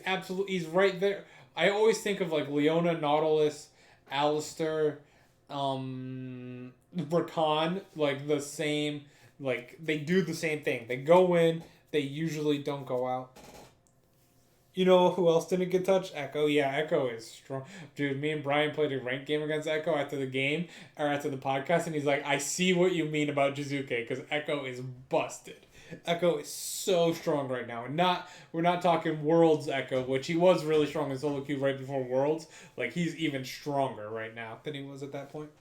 right there. I always think of, like, Leona, Nautilus, Alistair, Rakan, like, the same, like, they do the same thing. They go in, they usually don't go out. You know who else didn't get touched? Echo. Yeah, Echo is strong. Dude, me and Brian played a ranked game against Echo after the game, or after the podcast, and he's like, I see what you mean about Jizuke, because Echo is busted. Echo is so strong right now. And we're not talking Worlds Echo, which he was really strong in solo queue right before Worlds. Like, he's even stronger right now than he was at that point.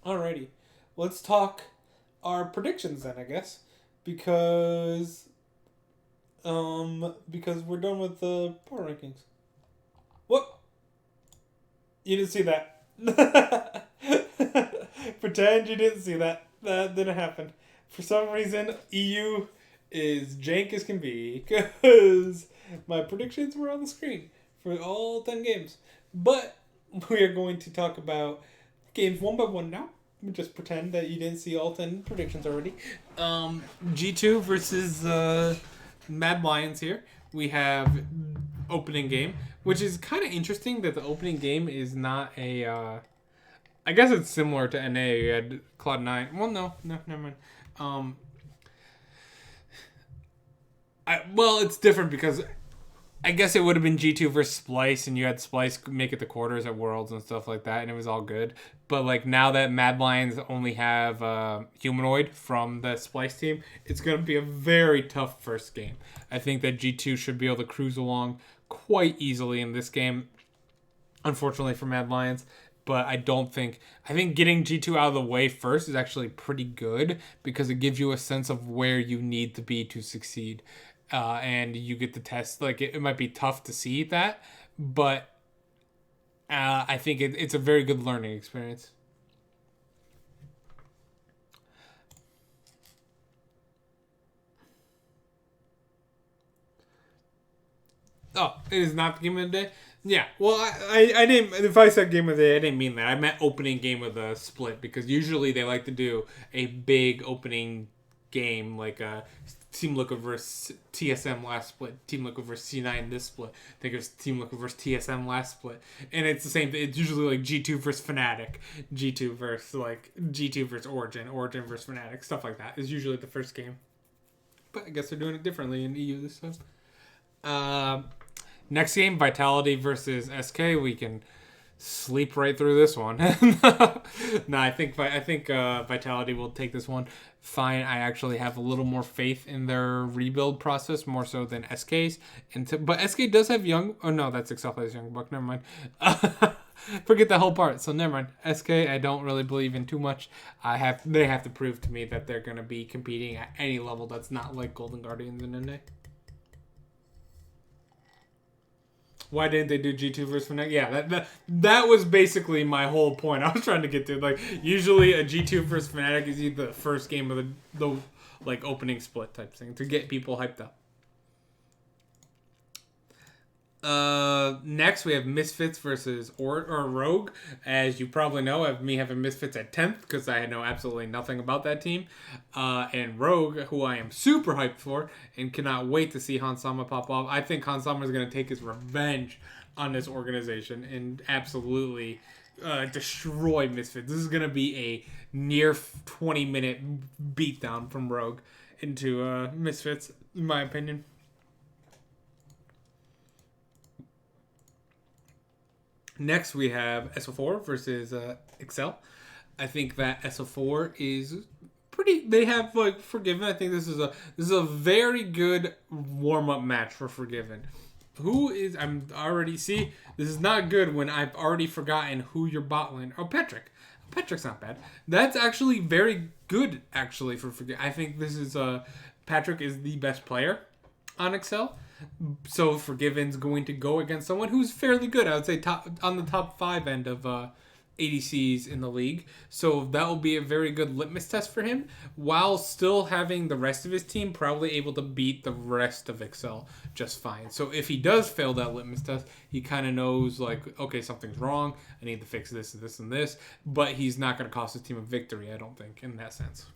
Alrighty. Let's talk our predictions then, I guess. Because we're done with the power rankings. What? You didn't see that. Pretend you didn't see that. That didn't happen. For some reason, EU is jank as can be because my predictions were on the screen for all 10 games. But we are going to talk about games one by one now. Just pretend that you didn't see all 10 predictions already. G2 versus Mad Lions here. We have opening game, which is kind of interesting that the opening game is not a... I guess it's similar to NA. You had Cloud9. Well, no, never mind. It's different because I guess it would have been G2 versus Splice, and you had Splice make it to quarters at Worlds and stuff like that, and it was all good. But like now that Mad Lions only have Humanoid from the Splice team, it's going to be a very tough first game. I think that G2 should be able to cruise along quite easily in this game, unfortunately for Mad Lions. But I think getting G2 out of the way first is actually pretty good because it gives you a sense of where you need to be to succeed. And you get to test, like, it might be tough to see that, but I think it's a very good learning experience. Oh, it is not the game of the day? Yeah, well, I didn't, if I said game of the day, I didn't mean that. I meant opening game of the split, because usually they like to do a big opening game, like Team Liquid versus TSM last split, Team Liquid versus C9 this split. I think it was Team Liquid versus TSM last split. And it's the same thing. It's usually like G2 versus Fnatic, G2 versus Origin, Origin versus Fnatic, stuff like that is usually the first game. But I guess they're doing it differently in EU this time. Next game, Vitality versus SK. We can sleep right through this one. No, I think Vitality will take this one fine. I actually have a little more faith in their rebuild process, more so than SK's. But SK does have young... Oh, no, that's Excel's young buck. Never mind. Forget the whole part. So, never mind. SK, I don't really believe in too much. They have to prove to me that they're going to be competing at any level that's not like Golden Guardians in NA. Why didn't they do G2 versus Fnatic? Yeah, that was basically my whole point. I was trying to get to, like, usually a G2 versus Fnatic is either the first game of the like opening split type thing to get people hyped up. Next we have Misfits versus Rogue. As you probably know, I have me having Misfits at 10th because I know absolutely nothing about that team. And Rogue, who I am super hyped for and cannot wait to see Hansama pop off. I think Hansama is going to take his revenge on this organization and absolutely destroy Misfits. This is going to be a near 20-minute beatdown from Rogue into Misfits, in my opinion. Next, we have SO4 versus Excel. I think that SO4 is pretty. They have Forgiven. I think this is a very good warm up match for Forgiven. Who is... I'm already... See, this is not good when I've already forgotten who your bot lane... Oh, Patrick. Patrick's not bad. That's actually very good, actually, for forget. I think this is... Patrick is the best player on Excel. So Forgiven's going to go against someone who's fairly good. I would say on the top 5 end of ADCs in the league. So that will be a very good litmus test for him, while still having the rest of his team probably able to beat the rest of Excel just fine. So if he does fail that litmus test, he kind of knows, like, okay, something's wrong. I need to fix this and this and this. But he's not going to cost his team a victory, I don't think, in that sense.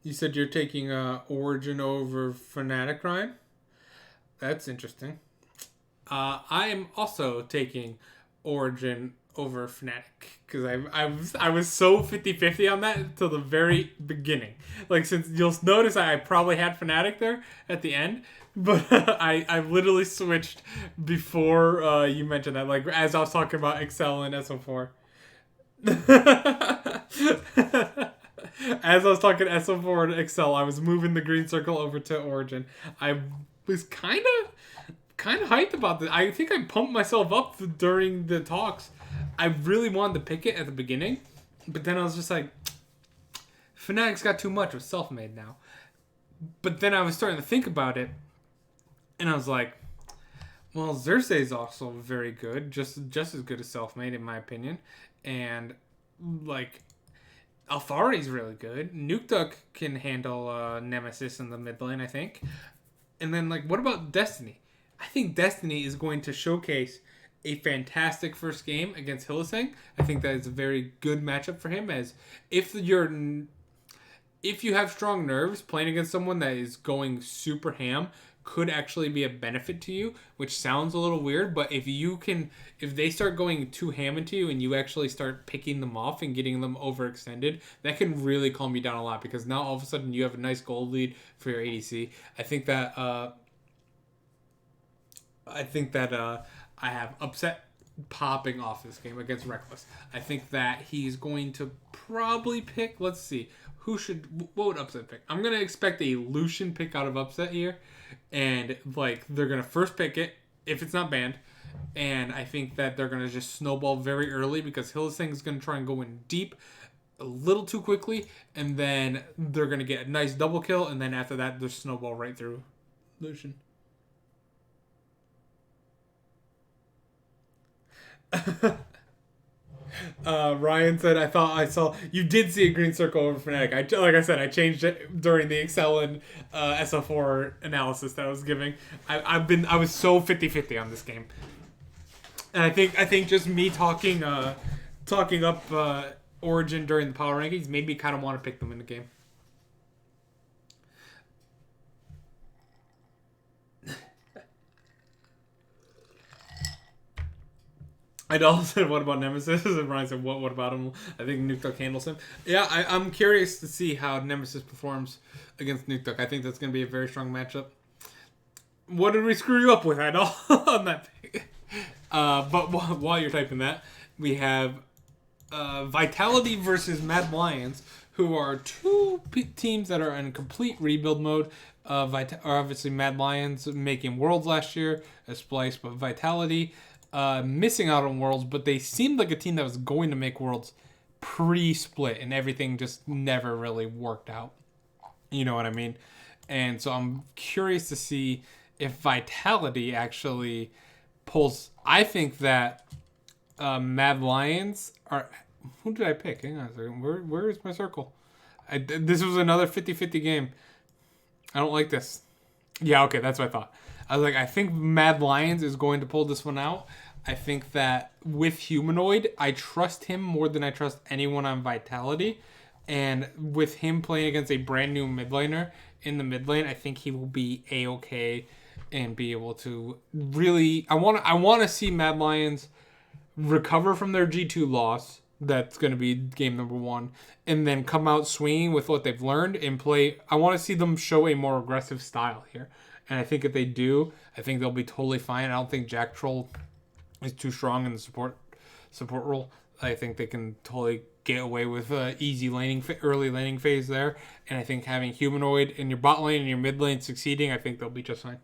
You said you're taking Origin over Fnatic, Ryan? That's interesting. I am also taking Origin over Fnatic because I was so 50-50 on that until the very beginning. Like, since you'll notice I probably had Fnatic there at the end, but I literally switched before you mentioned that. Like, as I was talking about Excel and SO4. As I was talking SO4 and Excel, I was moving the green circle over to Origin. I was kind of hyped about this. I think I pumped myself up during the talks. I really wanted to pick it at the beginning, but then I was just like, Fnatic's got too much with self-made now. But then I was starting to think about it, and I was like, well, Xerxes also very good, just as good as self-made in my opinion, and like, Alfari's really good. Nukeduck can handle Nemesis in the mid lane, I think. And then, like, what about Destiny? I think Destiny is going to showcase a fantastic first game against Hylissang. I think that is a very good matchup for him, as if you have strong nerves, playing against someone that is going super ham could actually be a benefit to you, which sounds a little weird, but if they start going too ham into you and you actually start picking them off and getting them overextended, that can really calm you down a lot, because now all of a sudden you have a nice gold lead for your ADC. I think that I have Upset popping off this game against Reckless. I think that he's going to probably pick, let's see, what would Upset pick? I'm going to expect a Lucian pick out of Upset here. And, like, they're going to first pick it, if it's not banned. And I think that they're going to just snowball very early, because Hylissang is going to try and go in deep a little too quickly. And then they're going to get a nice double kill. And then after that, they'll snowball right through Lucian. Ryan said, I thought I saw... You did see a green circle over Fnatic. Like I said, I changed it during the Excel and SO4 analysis that I was giving. I was so 50-50 on this game. And I think just me talking up Origin during the power rankings made me kind of want to pick them in the game. I also said, what about Nemesis? And Ryan said, what about him? I think Nukeduck handles him. Yeah, I'm curious to see how Nemesis performs against Nukeduck. I think that's going to be a very strong matchup. What did we screw you up with at all on that thing? But while you're typing that, we have Vitality versus Mad Lions, who are two teams that are in complete rebuild mode. Obviously, Mad Lions making Worlds last year as Splice, but Vitality... missing out on Worlds, but they seemed like a team that was going to make Worlds pre-split, and everything just never really worked out. You know what I mean? And so I'm curious to see if Vitality actually pulls... I think that Mad Lions are... Who did I pick? Hang on a second. Where is my circle? This was another 50-50 game. I don't like this. Yeah, okay, that's what I thought. I was like, I think Mad Lions is going to pull this one out. I think that with Humanoid, I trust him more than I trust anyone on Vitality. And with him playing against a brand new mid laner in the mid lane, I think he will be A-okay and be able to really... I want to see Mad Lions recover from their G2 loss. That's going to be game number 1. And then come out swinging with what they've learned and play... I want to see them show a more aggressive style here. And I think if they do, I think they'll be totally fine. I don't think Jack Troll is too strong in the support role. I think they can totally get away with easy early laning phase there. And I think having humanoid in your bot lane and your mid lane succeeding, I think they'll be just fine.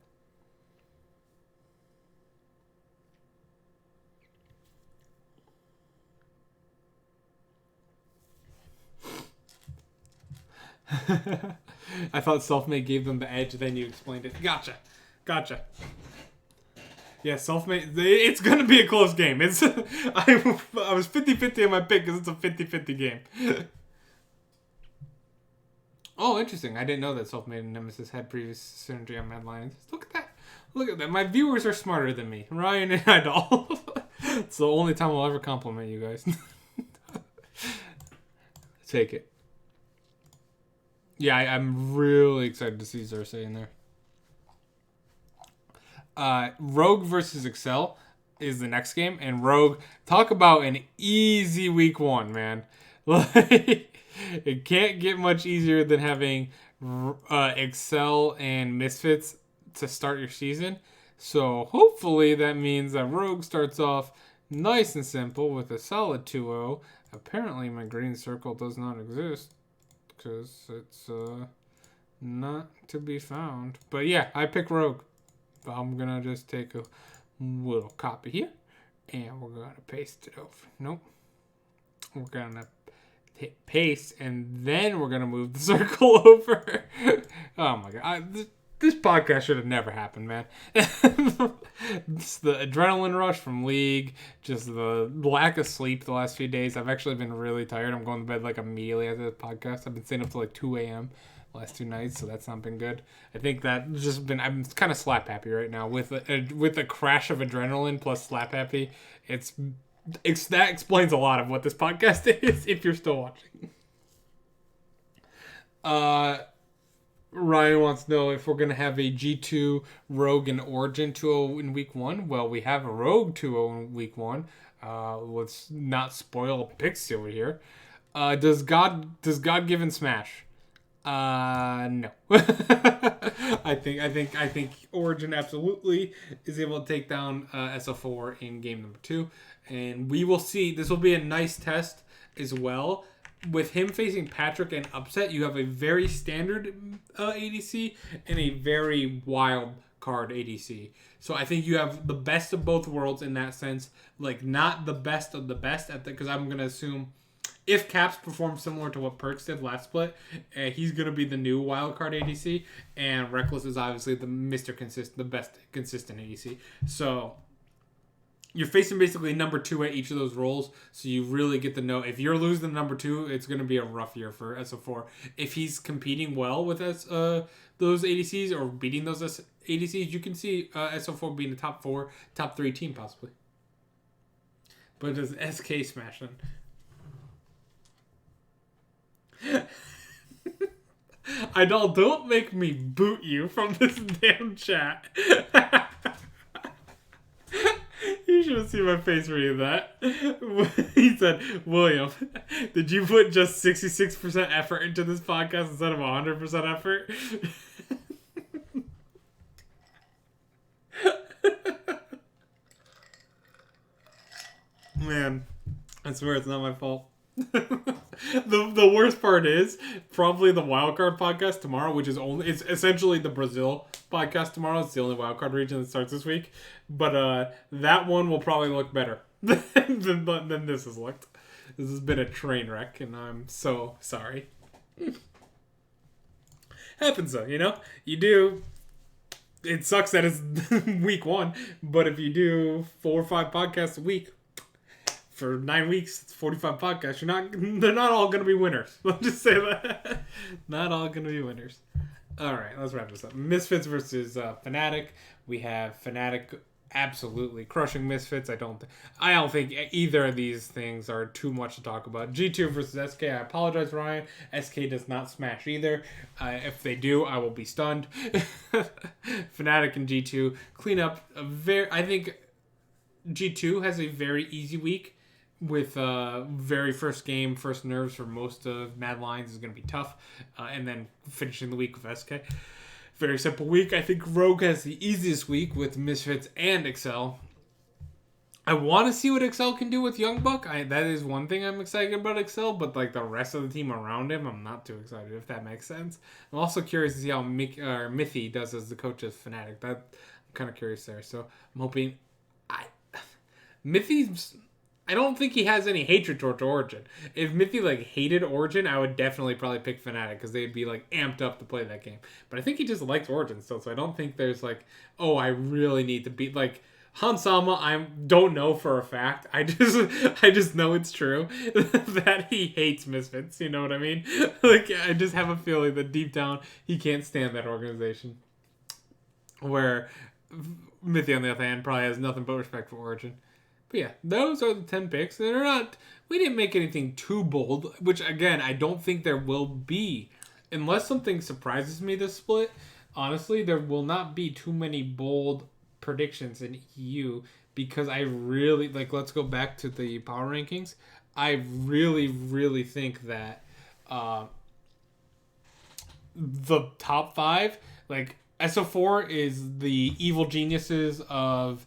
I thought Selfmade gave them the edge, then you explained it. Gotcha. Yeah, Selfmade, it's going to be a close game. I was 50-50 on my pick because it's a 50-50 game. Oh, interesting. I didn't know that Selfmade and Nemesis had previous synergy on Mad Lions. Look at that. My viewers are smarter than me. Ryan and Idol. It's the only time I'll ever compliment you guys. Take it. Yeah, I'm really excited to see Xerxes in there. Rogue versus Excel is the next game. And Rogue, talk about an easy week 1, man. Like, it can't get much easier than having Excel and Misfits to start your season. So hopefully that means that Rogue starts off nice and simple with a solid 2-0. Apparently my green circle does not exist because it's not to be found. But yeah, I pick Rogue. I'm going to just take a little copy here and we're going to paste it over. Nope. We're going to hit paste and then we're going to move the circle over. Oh my God. This podcast should have never happened, man. It's the adrenaline rush from League, just the lack of sleep the last few days. I've actually been really tired. I'm going to bed like immediately after the podcast. I've been staying up till like 2 a.m. last 2 nights, so that's not been good. I think that just been. I'm kind of slap happy right now with a crash of adrenaline plus slap happy. It's that explains a lot of what this podcast is. If you're still watching. Ryan wants to know if we're going to have a G2 Rogue and Origin 2-0 in week 1. Well, we have a Rogue 2-0 in week 1. Let's not spoil picks over here. Does God-given smash? No. I think Origin absolutely is able to take down SO4 in game number 2. And we will see. This will be a nice test as well. With him facing Patrick and Upset, you have a very standard ADC and a very wild card ADC. So I think you have the best of both worlds in that sense. Like, not the best of the best because I'm going to assume if Caps performs similar to what Perks did last split, he's going to be the new wild card ADC. And Reckless is obviously the best consistent ADC. So you're facing basically number 2 at each of those roles, so you really get to know. If you're losing number 2, it's going to be a rough year for SO4. If he's competing well with those ADCs or beating those ADCs, you can see SO4 being the top 3 team possibly. But does SK smash them? Idol, don't make me boot you from this damn chat. You should have seen my face reading that. He said, William, did you put just 66% effort into this podcast instead of 100% effort? Man, I swear it's not my fault. The worst part is probably the wildcard podcast tomorrow, which is it's essentially the Brazil podcast tomorrow. It's the only wildcard region that starts this week, but that one will probably look better than this has looked. This has been a train wreck, and I'm so sorry. Happens though, you do. It sucks that it's week 1, but if you do 4 or 5 podcasts a week for 9 weeks, it's 45 podcasts. They're not all going to be winners. Let's just say that. Not all going to be winners. All right, let's wrap this up. Misfits versus Fnatic. We have Fnatic absolutely crushing Misfits. I don't think either of these things are too much to talk about. G2 versus SK. I apologize, Ryan. SK does not smash either. If they do, I will be stunned. Fnatic and G2 clean up I think G2 has a very easy week. With very first game, first nerves for most of Mad Lions is going to be tough. And then finishing the week with SK. Very simple week. I think Rogue has the easiest week with Misfits and Excel. I want to see what Excel can do with Young Buck. That is one thing I'm excited about Excel, but like the rest of the team around him, I'm not too excited, if that makes sense. I'm also curious to see how Mithy does as the coach of Fnatic. I'm kind of curious there. So I'm hoping. Mithy's. I don't think he has any hatred towards Origin. If Mithy like hated Origin, I would definitely probably pick Fnatic because they'd be like amped up to play that game. But I think he just likes Origin still, so I don't think there's like, oh, I really need to beat like. Hansama, I don't know for a fact. I just know it's true that he hates Misfits. You know what I mean? Like I just have a feeling that deep down he can't stand that organization. Where Mithy on the other hand probably has nothing but respect for Origin. But yeah, those are the 10 picks. They're not. We didn't make anything too bold, which again I don't think there will be, unless something surprises me this split. Honestly, there will not be too many bold predictions in EU because I really like. Let's go back to the power rankings. I really think that the top 5, like SO4 is the evil geniuses of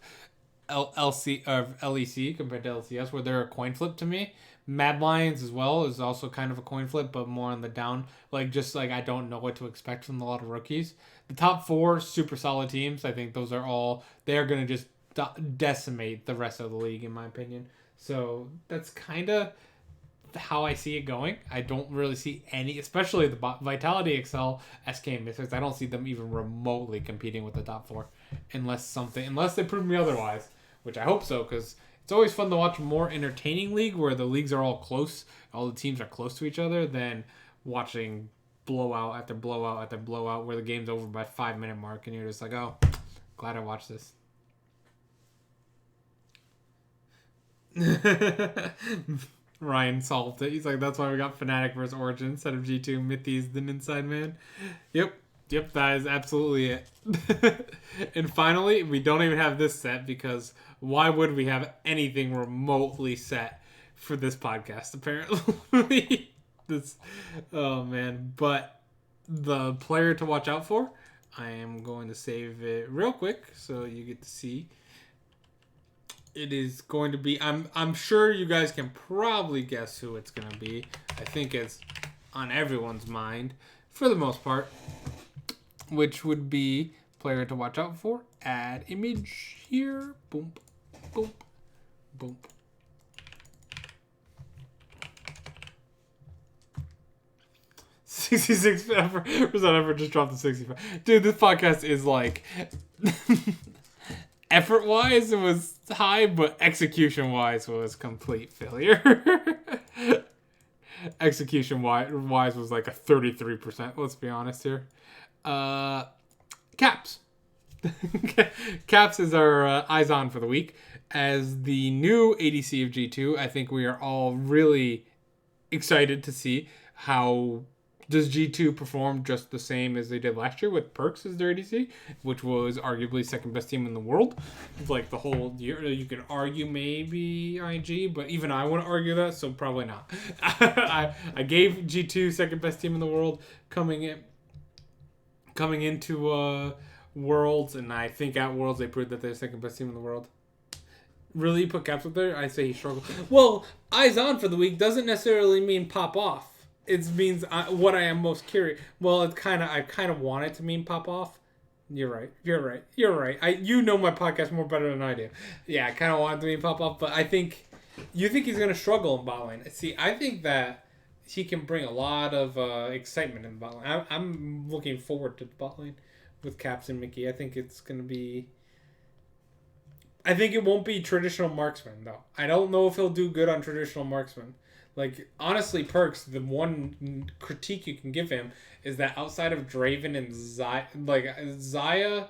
LEC compared to LCS, where they're a coin flip to me. Mad Lions as well is also kind of a coin flip, but more on the down. Like just like I don't know what to expect from a lot of rookies. The top 4 super solid teams. I think those are all. They are going to just decimate the rest of the league, in my opinion. So that's kind of how I see it going. I don't really see any, especially the Vitality, Excel, SK, and Mystics. I don't see them even remotely competing with the top 4, unless they prove me otherwise, which I hope so, because it's always fun to watch a more entertaining league where the leagues are all close, all the teams are close to each other, than watching blowout after blowout after blowout where the game's over by 5-minute mark and you're just like, oh, glad I watched this. Ryan solved it. He's like, that's why we got Fnatic versus Origin instead of G2. Mithy's the inside man. Yep, that is absolutely it. And finally, we don't even have this set because why would we have anything remotely set for this podcast, apparently? Oh man. But the player to watch out for, I am going to save it real quick so you get to see. It is going to be, I'm sure you guys can probably guess who it's going to be. I think it's on everyone's mind for the most part, which would be player to watch out for. Add image here. Boom, boom, boom. $66 effort just dropped to 65. Dude, this podcast is like effort wise it was high, but execution wise was complete failure. Execution wise was like a 33%. Let's be honest here. Caps. Caps is our eyes on for the week. As the new ADC of G2, I think we are all really excited to see how does G2 perform just the same as they did last year with Perks as their ADC, which was arguably second best team in the world. Like the whole year, you could argue maybe IG, but even I wouldn't argue that, so probably not. I gave G2 second best team in the world coming into Worlds, and I think at Worlds they proved that they're second best team in the world. Really, put Caps up there? I say he struggled. Well, eyes on for the week doesn't necessarily mean pop off. It means what I am most curious. Well, I kind of want it to mean pop off. You're right. You know my podcast more better than I do. Yeah, I kind of want it to mean pop off, but I think you think he's gonna struggle in bot lane. See, I think that he can bring a lot of excitement in the bot lane. I'm looking forward to the bot lane with Caps and Mickey. I think it's gonna be. I think it won't be traditional marksman though. I don't know if he'll do good on traditional marksman. Like, honestly, Perks, the one critique you can give him is that outside of Draven and Xayah,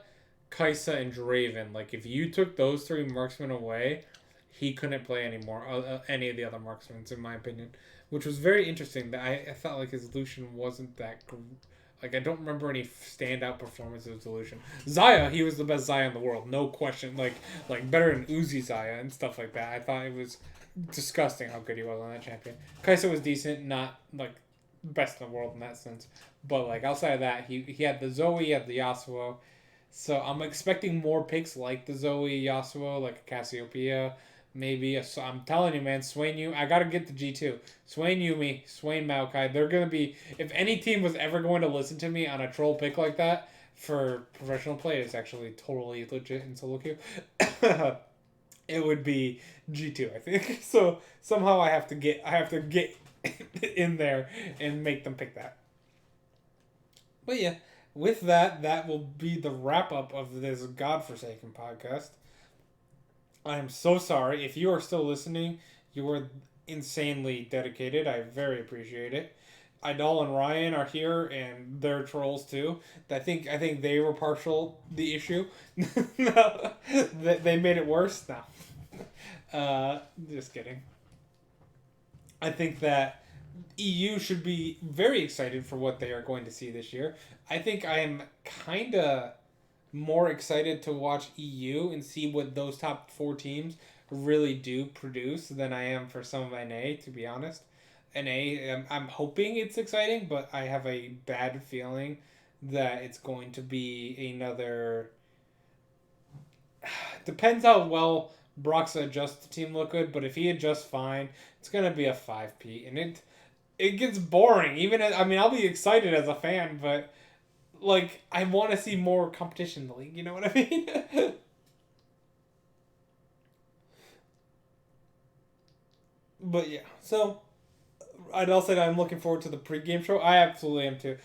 Kai'Sa, and Draven, like, if you took those 3 marksmen away, he couldn't play anymore, any of the other marksmen, in my opinion. Which was very interesting. That I felt like his Lucian wasn't that... Like, I don't remember any standout performances of Lucian. Xayah, he was the best Xayah in the world, no question. Like better than Uzi Xayah and stuff like that. I thought it was... disgusting how good he was on that champion. Kai'Sa was decent, not like best in the world in that sense, but like outside of that, he had the Zoe, he had the Yasuo, so I'm expecting more picks like the Zoe, Yasuo, like a Cassiopeia, maybe. I'm telling you, man, Swain I got to get the G2. Swain Yumi, Swain Maokai. They're going to be. If any team was ever going to listen to me on a troll pick like that for professional play, it's actually totally legit in solo queue. It would be G2, I think. So somehow I have to get in there and make them pick that. But yeah, with that, that will be the wrap up of this godforsaken podcast. I am so sorry. If you are still listening, you are insanely dedicated. I very appreciate it. Idol and Ryan are here, and they're trolls too. I think they were partial the issue. No, they made it worse. No, just kidding. I think that EU should be very excited for what they are going to see this year. I think I am kind of more excited to watch EU and see what those top four teams really do produce than I am for some of NA, to be honest. NA, I'm hoping it's exciting, but I have a bad feeling that it's going to be another. Depends how well Brock's adjusts the team look good, but if he adjusts fine, it's gonna be a 5P, and it gets boring. I mean, I'll be excited as a fan, but like I want to see more competition in the league. You know what I mean? But yeah, so I'd also say I'm looking forward to the pregame show. I absolutely am too.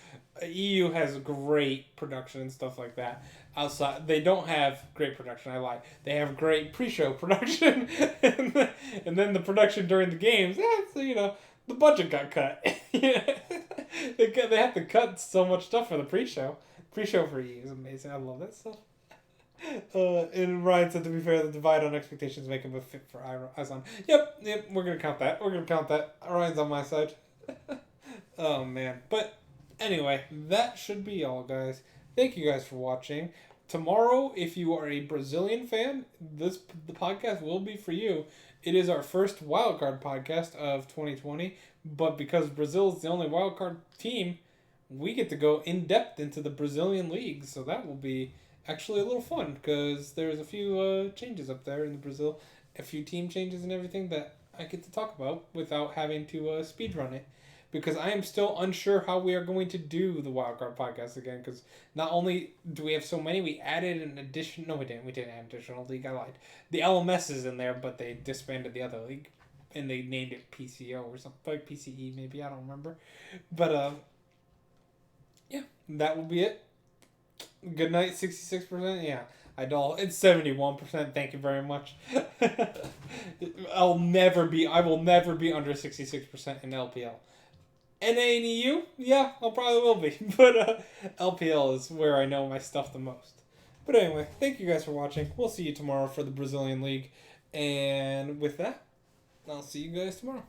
EU has great production and stuff like that. Outside, they don't have great production. I lied. They have great pre-show production, and then the production during the games. Yeah, so, the budget got cut. They have to cut so much stuff for the pre-show. Pre-show for EU is amazing. I love that stuff. And Ryan said, to be fair, the divide on expectations make him a fit for Izon. Yep, we're going to count that. We're going to count that. Ryan's on my side. Oh, man. But anyway, that should be all, guys. Thank you guys for watching. Tomorrow, if you are a Brazilian fan, the podcast will be for you. It is our first wildcard podcast of 2020, but because Brazil is the only wildcard team, we get to go in depth into the Brazilian league, so that will be actually a little fun because there's a few changes up there in the Brazil, a few team changes and everything that I get to talk about without having to speed run it. Because I am still unsure how we are going to do the Wildcard podcast again. Because not only do we have so many, we added an addition. No, we didn't. We didn't add additional league. I lied. The LMS is in there, but they disbanded the other league, and they named it PCO or something, like PCE maybe. I don't remember. But yeah, that will be it. Good night. 66%. Yeah. It's 71%. Thank you very much. I will never be under 66% in LPL. NA and EU, yeah, I probably will be. But LPL is where I know my stuff the most. But anyway, thank you guys for watching. We'll see you tomorrow for the Brazilian League. And with that, I'll see you guys tomorrow.